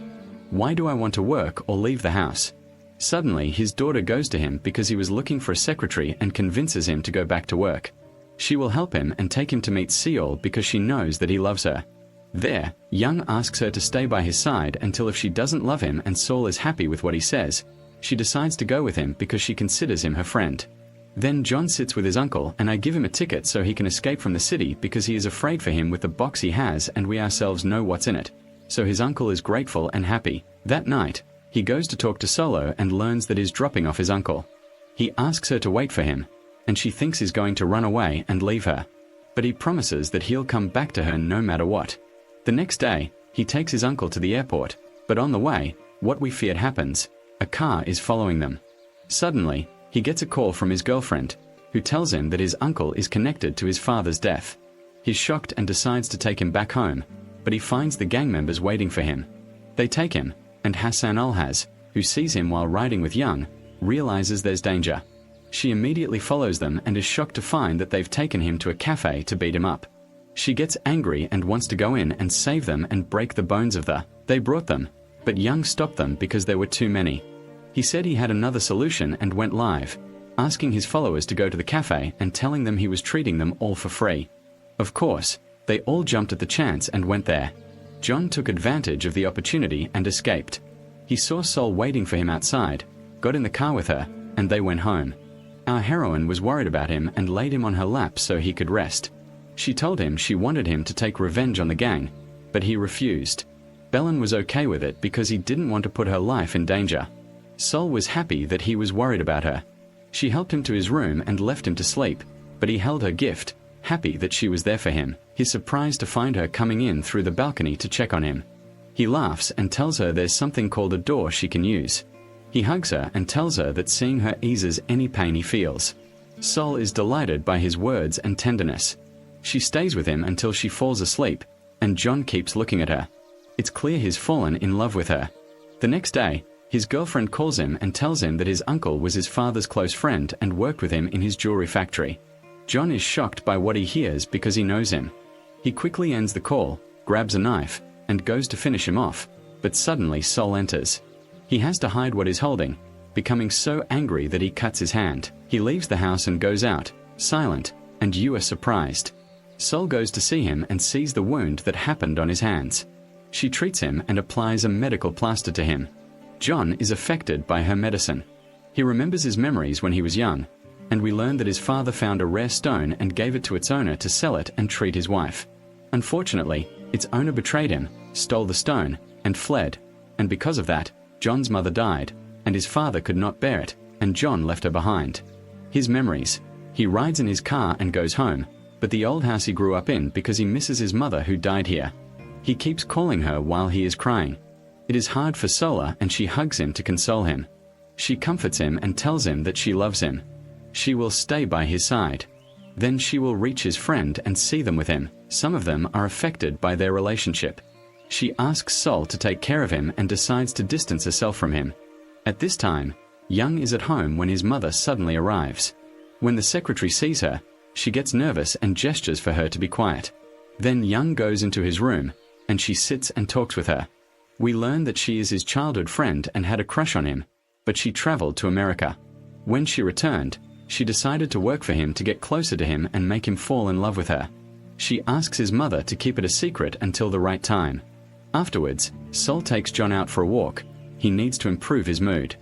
Why do I want to work or leave the house? Suddenly, his daughter goes to him because he was looking for a secretary and convinces him to go back to work. She will help him and take him to meet Seol because she knows that he loves her. There, Young asks her to stay by his side until if she doesn't love him and Seol is happy with what he says, she decides to go with him because she considers him her friend. Then John sits with his uncle and I give him a ticket so he can escape from the city because he is afraid for him with the box he has and we ourselves know what's in it. So his uncle is grateful and happy. That night, he goes to talk to Solo and learns that he's dropping off his uncle. He asks her to wait for him, and she thinks he's going to run away and leave her. But he promises that he'll come back to her no matter what. The next day, he takes his uncle to the airport, but on the way, what we feared happens. A car is following them. Suddenly, he gets a call from his girlfriend, who tells him that his uncle is connected to his father's death. He's shocked and decides to take him back home, but he finds the gang members waiting for him. They take him, and Hassan Alhaz, who sees him while riding with Young, realizes there's danger. She immediately follows them and is shocked to find that they've taken him to a cafe to beat him up. She gets angry and wants to go in and save them and break the bones of they brought them, but Young stopped them because there were too many. He said he had another solution and went live, asking his followers to go to the cafe and telling them he was treating them all for free. Of course, they all jumped at the chance and went there. John took advantage of the opportunity and escaped. He saw Sol waiting for him outside, got in the car with her, and they went home. Our heroine was worried about him and laid him on her lap so he could rest. She told him she wanted him to take revenge on the gang, but he refused. Belen was okay with it because he didn't want to put her life in danger. Sol was happy that he was worried about her. She helped him to his room and left him to sleep, but he held her gift, happy that she was there for him. He's surprised to find her coming in through the balcony to check on him. He laughs and tells her there's something called a door she can use. He hugs her and tells her that seeing her eases any pain he feels. Sol is delighted by his words and tenderness. She stays with him until she falls asleep, and John keeps looking at her. It's clear he's fallen in love with her. The next day, his girlfriend calls him and tells him that his uncle was his father's close friend and worked with him in his jewelry factory. John is shocked by what he hears because he knows him. He quickly ends the call, grabs a knife, and goes to finish him off, but suddenly Sol enters. He has to hide what he's holding, becoming so angry that he cuts his hand. He leaves the house and goes out, silent, and you are surprised. Sol goes to see him and sees the wound that happened on his hands. She treats him and applies a medical plaster to him. John is affected by her medicine. He remembers his memories when he was young, and we learn that his father found a rare stone and gave it to its owner to sell it and treat his wife. Unfortunately, its owner betrayed him, stole the stone, and fled, and because of that, John's mother died, and his father could not bear it, and John left her behind. His memories. He rides in his car and goes home, but the old house he grew up in because he misses his mother who died here. He keeps calling her while he is crying. It is hard for Sola and she hugs him to console him. She comforts him and tells him that she loves him. She will stay by his side. Then she will reach his friend and see them with him. Some of them are affected by their relationship. She asks Sol to take care of him and decides to distance herself from him. At this time, Young is at home when his mother suddenly arrives. When the secretary sees her, she gets nervous and gestures for her to be quiet. Then Young goes into his room, and she sits and talks with her. We learn that she is his childhood friend and had a crush on him, but she traveled to America. When she returned, she decided to work for him to get closer to him and make him fall in love with her. She asks his mother to keep it a secret until the right time. Afterwards, Sol takes John out for a walk. He needs to improve his mood.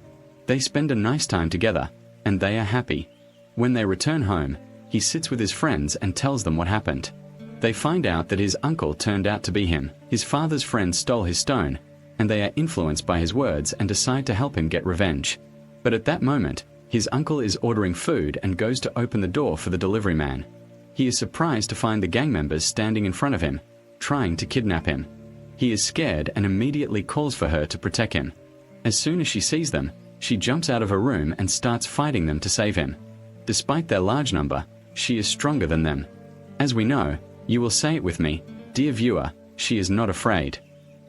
They spend a nice time together, and they are happy. When they return home, he sits with his friends and tells them what happened. They find out that his uncle turned out to be him. His father's friend stole his stone, and they are influenced by his words and decide to help him get revenge. But at that moment, his uncle is ordering food and goes to open the door for the delivery man. He is surprised to find the gang members standing in front of him, trying to kidnap him. He is scared and immediately calls for her to protect him. As soon as she sees them, she jumps out of her room and starts fighting them to save him. Despite their large number, she is stronger than them. As we know, you will say it with me, dear viewer, she is not afraid.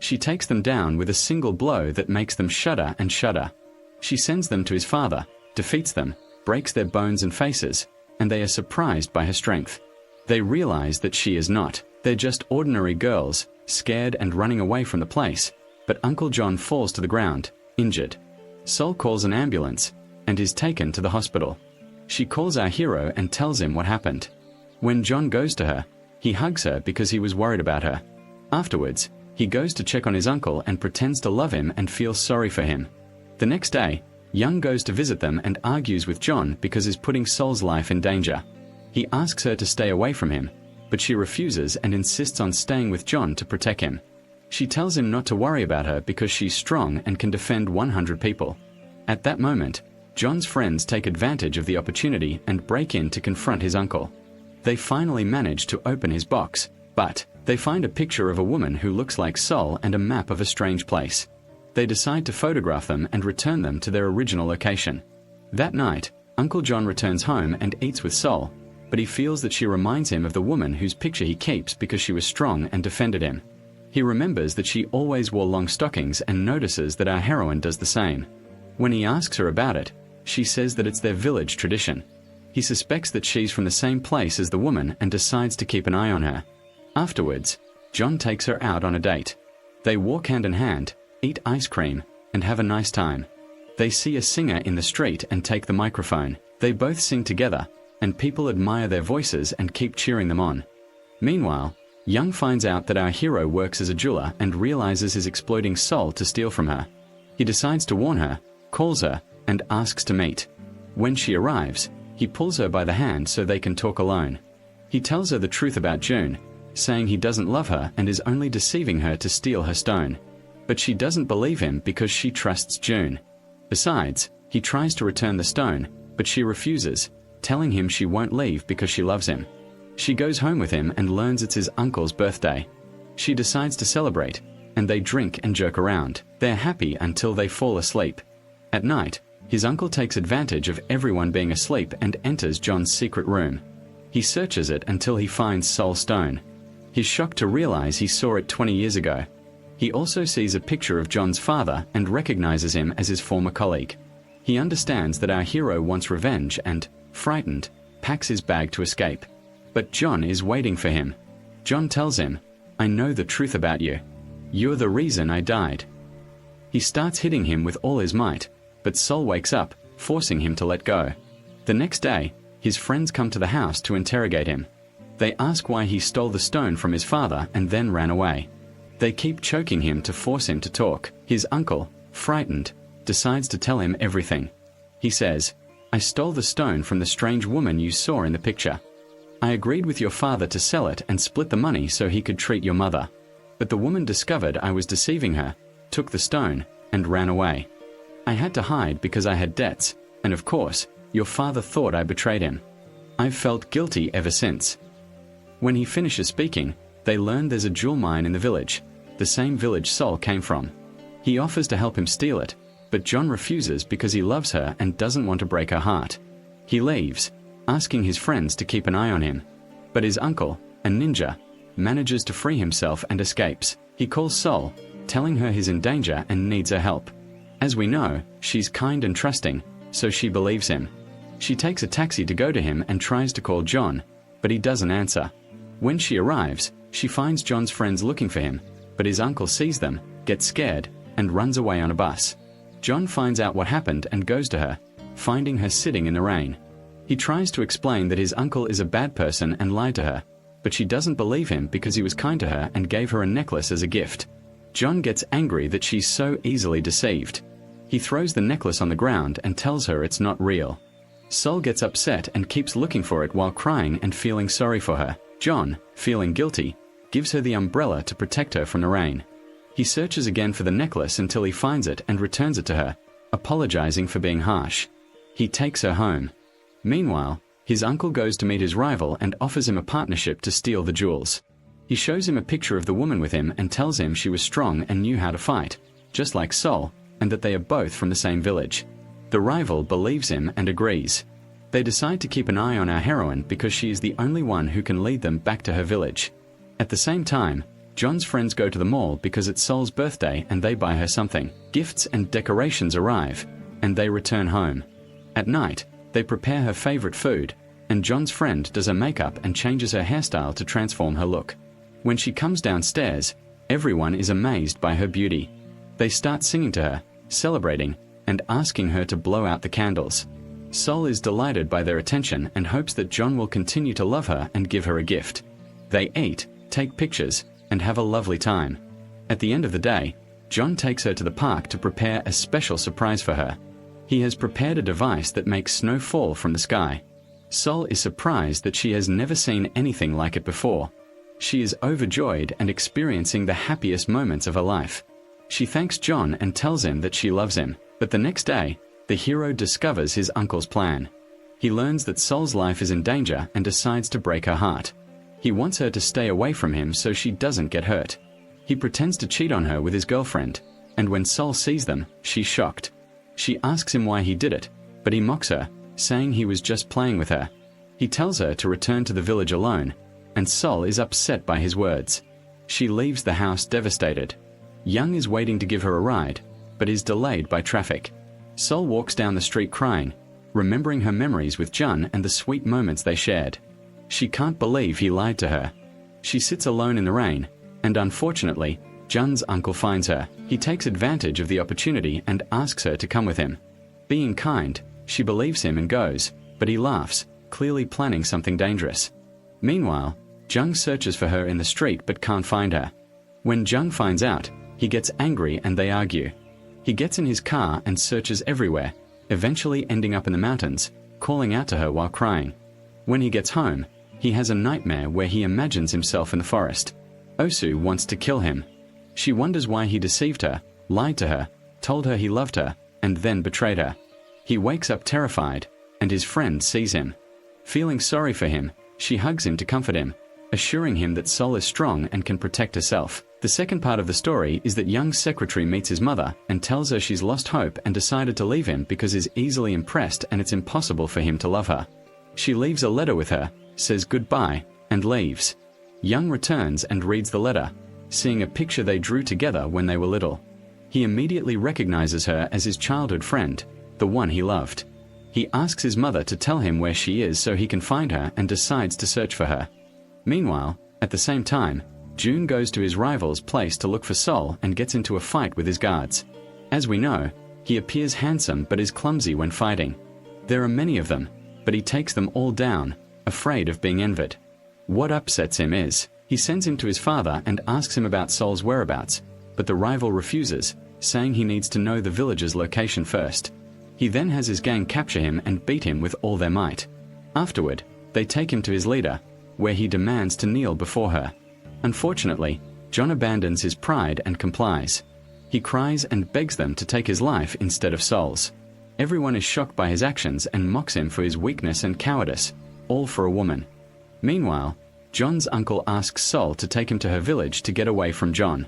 She takes them down with a single blow that makes them shudder and shudder. She sends them to his father, defeats them, breaks their bones and faces, and they are surprised by her strength. They realize that she is not. They're just ordinary girls, scared and running away from the place, but Uncle John falls to the ground, injured. Sol calls an ambulance, and is taken to the hospital. She calls our hero and tells him what happened. When John goes to her, he hugs her because he was worried about her. Afterwards, he goes to check on his uncle and pretends to love him and feel sorry for him. The next day, Young goes to visit them and argues with John because he's putting Sol's life in danger. He asks her to stay away from him, but she refuses and insists on staying with John to protect him. She tells him not to worry about her because she's strong and can defend 100 people. At that moment, John's friends take advantage of the opportunity and break in to confront his uncle. They finally manage to open his box, but they find a picture of a woman who looks like Sol and a map of a strange place. They decide to photograph them and return them to their original location. That night, Uncle John returns home and eats with Sol, but he feels that she reminds him of the woman whose picture he keeps because she was strong and defended him. He remembers that she always wore long stockings and notices that our heroine does the same. When he asks her about it, she says that it's their village tradition. He suspects that she's from the same place as the woman and decides to keep an eye on her. Afterwards, John takes her out on a date. They walk hand in hand, eat ice cream, and have a nice time. They see a singer in the street and take the microphone. They both sing together, and people admire their voices and keep cheering them on. Meanwhile, Young finds out that our hero works as a jeweler and realizes his exploding soul to steal from her. He decides to warn her, calls her, and asks to meet. When she arrives, he pulls her by the hand so they can talk alone. He tells her the truth about June, saying he doesn't love her and is only deceiving her to steal her stone. But she doesn't believe him because she trusts June. Besides, he tries to return the stone, but she refuses, telling him she won't leave because she loves him. She goes home with him and learns it's his uncle's birthday. She decides to celebrate, and they drink and joke around. They're happy until they fall asleep. At night, his uncle takes advantage of everyone being asleep and enters John's secret room. He searches it until he finds Soul Stone. He's shocked to realize he saw it 20 years ago. He also sees a picture of John's father and recognizes him as his former colleague. He understands that our hero wants revenge and, frightened, packs his bag to escape. But John is waiting for him. John tells him, "I know the truth about you. You're the reason I died." He starts hitting him with all his might, but Sol wakes up, forcing him to let go. The next day, his friends come to the house to interrogate him. They ask why he stole the stone from his father and then ran away. They keep choking him to force him to talk. His uncle, frightened, decides to tell him everything. He says, "I stole the stone from the strange woman you saw in the picture. I agreed with your father to sell it and split the money so he could treat your mother. But the woman discovered I was deceiving her, took the stone, and ran away. I had to hide because I had debts, and of course, your father thought I betrayed him. I've felt guilty ever since." When he finishes speaking, they learn there's a jewel mine in the village, the same village Sol came from. He offers to help him steal it, but John refuses because he loves her and doesn't want to break her heart. He leaves, asking his friends to keep an eye on him. But his uncle, a ninja, manages to free himself and escapes. He calls Sol, telling her he's in danger and needs her help. As we know, she's kind and trusting, so she believes him. She takes a taxi to go to him and tries to call John, but he doesn't answer. When she arrives, she finds John's friends looking for him, but his uncle sees them, gets scared, and runs away on a bus. John finds out what happened and goes to her, finding her sitting in the rain. He tries to explain that his uncle is a bad person and lied to her, but she doesn't believe him because he was kind to her and gave her a necklace as a gift. John gets angry that she's so easily deceived. He throws the necklace on the ground and tells her it's not real. Sol gets upset and keeps looking for it while crying and feeling sorry for her. John, feeling guilty, gives her the umbrella to protect her from the rain. He searches again for the necklace until he finds it and returns it to her, apologizing for being harsh. He takes her home. Meanwhile, his uncle goes to meet his rival and offers him a partnership to steal the jewels. He shows him a picture of the woman with him and tells him she was strong and knew how to fight, just like Sol, and that they are both from the same village. The rival believes him and agrees. They decide to keep an eye on our heroine because she is the only one who can lead them back to her village. At the same time, John's friends go to the mall because it's Sol's birthday and they buy her something. Gifts and decorations arrive, and they return home. At night, they prepare her favorite food, and John's friend does her makeup and changes her hairstyle to transform her look. When she comes downstairs, everyone is amazed by her beauty. They start singing to her, celebrating, and asking her to blow out the candles. Sol is delighted by their attention and hopes that John will continue to love her and give her a gift. They eat, take pictures, and have a lovely time. At the end of the day, John takes her to the park to prepare a special surprise for her. He has prepared a device that makes snow fall from the sky. Sol is surprised that she has never seen anything like it before. She is overjoyed and experiencing the happiest moments of her life. She thanks John and tells him that she loves him. But the next day, the hero discovers his uncle's plan. He learns that Sol's life is in danger and decides to break her heart. He wants her to stay away from him so she doesn't get hurt. He pretends to cheat on her with his girlfriend, and when Sol sees them, she's shocked. She asks him why he did it, but he mocks her, saying he was just playing with her. He tells her to return to the village alone, and Sol is upset by his words. She leaves the house devastated. Young is waiting to give her a ride, but is delayed by traffic. Sol walks down the street crying, remembering her memories with Jun and the sweet moments they shared. She can't believe he lied to her. She sits alone in the rain, and unfortunately, Jun's uncle finds her. He takes advantage of the opportunity and asks her to come with him. Being kind, she believes him and goes, but he laughs, clearly planning something dangerous. Meanwhile, Jung searches for her in the street but can't find her. When Jung finds out, he gets angry and they argue. He gets in his car and searches everywhere, eventually ending up in the mountains, calling out to her while crying. When he gets home, he has a nightmare where he imagines himself in the forest. Osu wants to kill him. She wonders why he deceived her, lied to her, told her he loved her, and then betrayed her. He wakes up terrified, and his friend sees him. Feeling sorry for him, she hugs him to comfort him, assuring him that Sol is strong and can protect herself. The second part of the story is that Young's secretary meets his mother and tells her she's lost hope and decided to leave him because he's easily impressed and it's impossible for him to love her. She leaves a letter with her, says goodbye, and leaves. Young returns and reads the letter, seeing a picture they drew together when they were little. He immediately recognizes her as his childhood friend, the one he loved. He asks his mother to tell him where she is so he can find her and decides to search for her. Meanwhile, at the same time, June goes to his rival's place to look for Sol and gets into a fight with his guards. As we know, he appears handsome but is clumsy when fighting. There are many of them, but he takes them all down, afraid of being envied. What upsets him is, he sends him to his father and asks him about Sol's whereabouts, but the rival refuses, saying he needs to know the village's location first. He then has his gang capture him and beat him with all their might. Afterward, they take him to his leader, where he demands to kneel before her. Unfortunately, John abandons his pride and complies. He cries and begs them to take his life instead of Sol's. Everyone is shocked by his actions and mocks him for his weakness and cowardice, all for a woman. Meanwhile, John's uncle asks Sol to take him to her village to get away from John.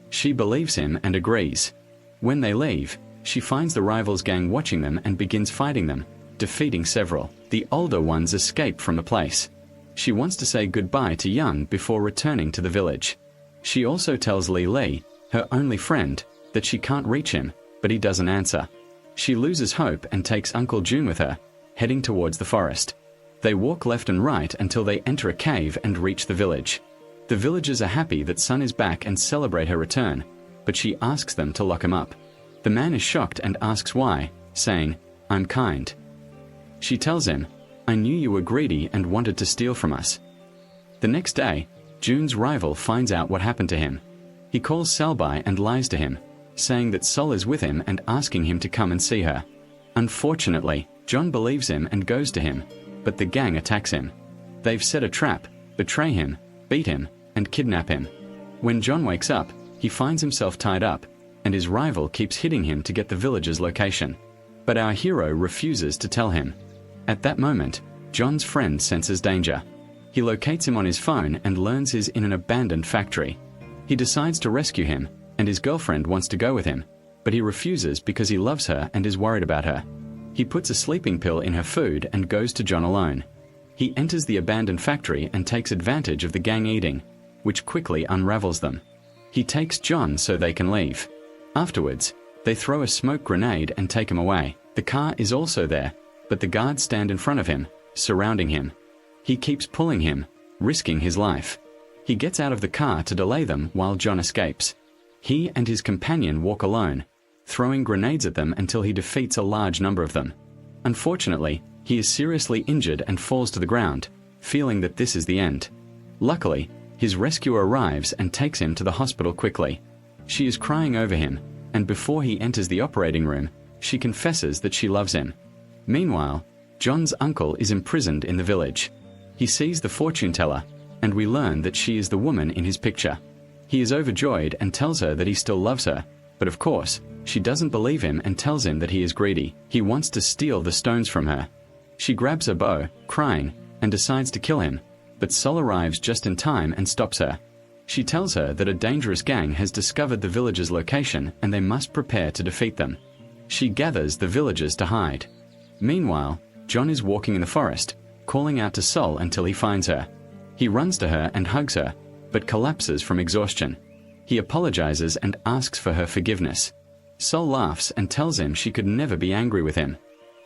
She believes him and agrees. When they leave, she finds the rivals' gang watching them and begins fighting them, defeating several. The older ones escape from the place. She wants to say goodbye to Young before returning to the village. She also tells Li, her only friend, that she can't reach him, but he doesn't answer. She loses hope and takes Uncle June with her, heading towards the forest. They walk left and right until they enter a cave and reach the village. The villagers are happy that Sun is back and celebrate her return, but she asks them to lock him up. The man is shocked and asks why, saying, "I'm kind." She tells him, "I knew you were greedy and wanted to steal from us." The next day, June's rival finds out what happened to him. He calls Salbai and lies to him, saying that Sol is with him and asking him to come and see her. Unfortunately, John believes him and goes to him, but the gang attacks him. They've set a trap, betray him, beat him, and kidnap him. When John wakes up, he finds himself tied up, and his rival keeps hitting him to get the village's location. But our hero refuses to tell him. At that moment, John's friend senses danger. He locates him on his phone and learns he's in an abandoned factory. He decides to rescue him, and his girlfriend wants to go with him, but he refuses because he loves her and is worried about her. He puts a sleeping pill in her food and goes to John alone. He enters the abandoned factory and takes advantage of the gang eating, which quickly unravels them. He takes John so they can leave. Afterwards, they throw a smoke grenade and take him away. The car is also there, but the guards stand in front of him, surrounding him. He keeps pulling him, risking his life. He gets out of the car to delay them while John escapes. He and his companion walk alone, throwing grenades at them until he defeats a large number of them. Unfortunately, he is seriously injured and falls to the ground, feeling that this is the end. Luckily, his rescuer arrives and takes him to the hospital quickly. She is crying over him, and before he enters the operating room, she confesses that she loves him. Meanwhile, John's uncle is imprisoned in the village. He sees the fortune teller, and we learn that she is the woman in his picture. He is overjoyed and tells her that he still loves her, but of course, she doesn't believe him and tells him that he is greedy. He wants to steal the stones from her. She grabs a bow, crying, and decides to kill him, but Sol arrives just in time and stops her. She tells her that a dangerous gang has discovered the village's location and they must prepare to defeat them. She gathers the villagers to hide. Meanwhile, John is walking in the forest, calling out to Sol until he finds her. He runs to her and hugs her, but collapses from exhaustion. He apologizes and asks for her forgiveness. Sol laughs and tells him she could never be angry with him.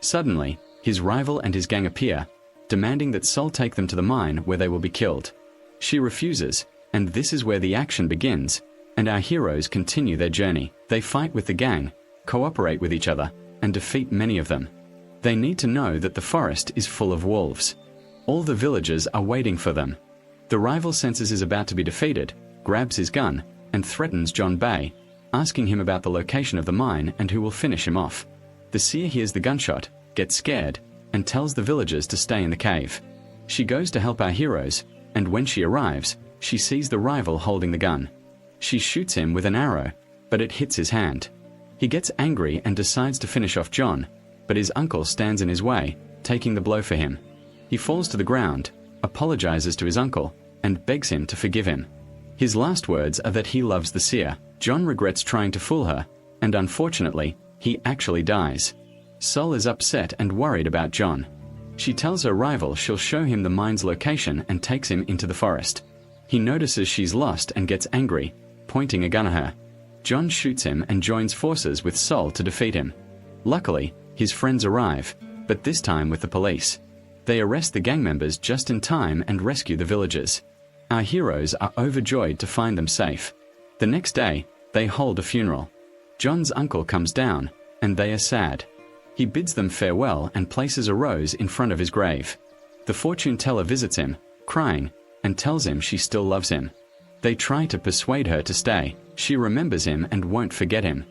Suddenly, his rival and his gang appear, demanding that Sol take them to the mine where they will be killed. She refuses, and this is where the action begins, and our heroes continue their journey. They fight with the gang, cooperate with each other, and defeat many of them. They need to know that the forest is full of wolves. All the villagers are waiting for them. The rival senses is about to be defeated, grabs his gun, and threatens John Bay, asking him about the location of the mine and who will finish him off. The seer hears the gunshot, gets scared, and tells the villagers to stay in the cave. She goes to help our heroes, and when she arrives, she sees the rival holding the gun. She shoots him with an arrow, but it hits his hand. He gets angry and decides to finish off John, but his uncle stands in his way, taking the blow for him. He falls to the ground, apologizes to his uncle, and begs him to forgive him. His last words are that he loves the seer. John regrets trying to fool her, and unfortunately, he actually dies. Sol is upset and worried about John. She tells her rival she'll show him the mine's location and takes him into the forest. He notices she's lost and gets angry, pointing a gun at her. John shoots him and joins forces with Sol to defeat him. Luckily, his friends arrive, but this time with the police. They arrest the gang members just in time and rescue the villagers. Our heroes are overjoyed to find them safe. The next day, they hold a funeral. John's uncle comes down, and they are sad. He bids them farewell and places a rose in front of his grave. The fortune teller visits him, crying, and tells him she still loves him. They try to persuade her to stay. She remembers him and won't forget him.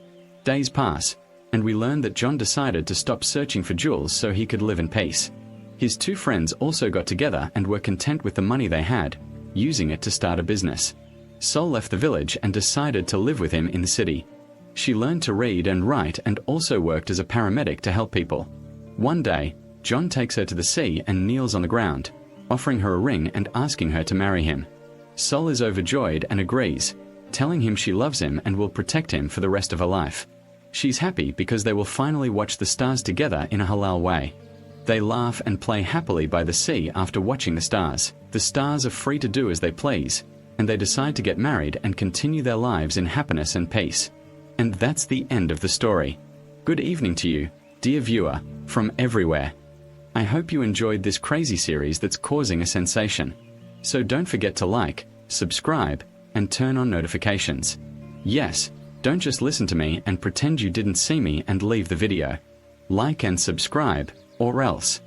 Days pass, and we learn that John decided to stop searching for jewels so he could live in peace. His two friends also got together and were content with the money they had, using it to start a business. Sol left the village and decided to live with him in the city. She learned to read and write and also worked as a paramedic to help people. One day, John takes her to the sea and kneels on the ground, offering her a ring and asking her to marry him. Sol is overjoyed and agrees, telling him she loves him and will protect him for the rest of her life. She's happy because they will finally watch the stars together in a halal way. They laugh and play happily by the sea after watching the stars. The stars are free to do as they please, and they decide to get married and continue their lives in happiness and peace. And that's the end of the story. Good evening to you, dear viewer, from everywhere. I hope you enjoyed this crazy series that's causing a sensation. So don't forget to like, subscribe, and turn on notifications. Yes, don't just listen to me and pretend you didn't see me and leave the video. Like and subscribe, or else.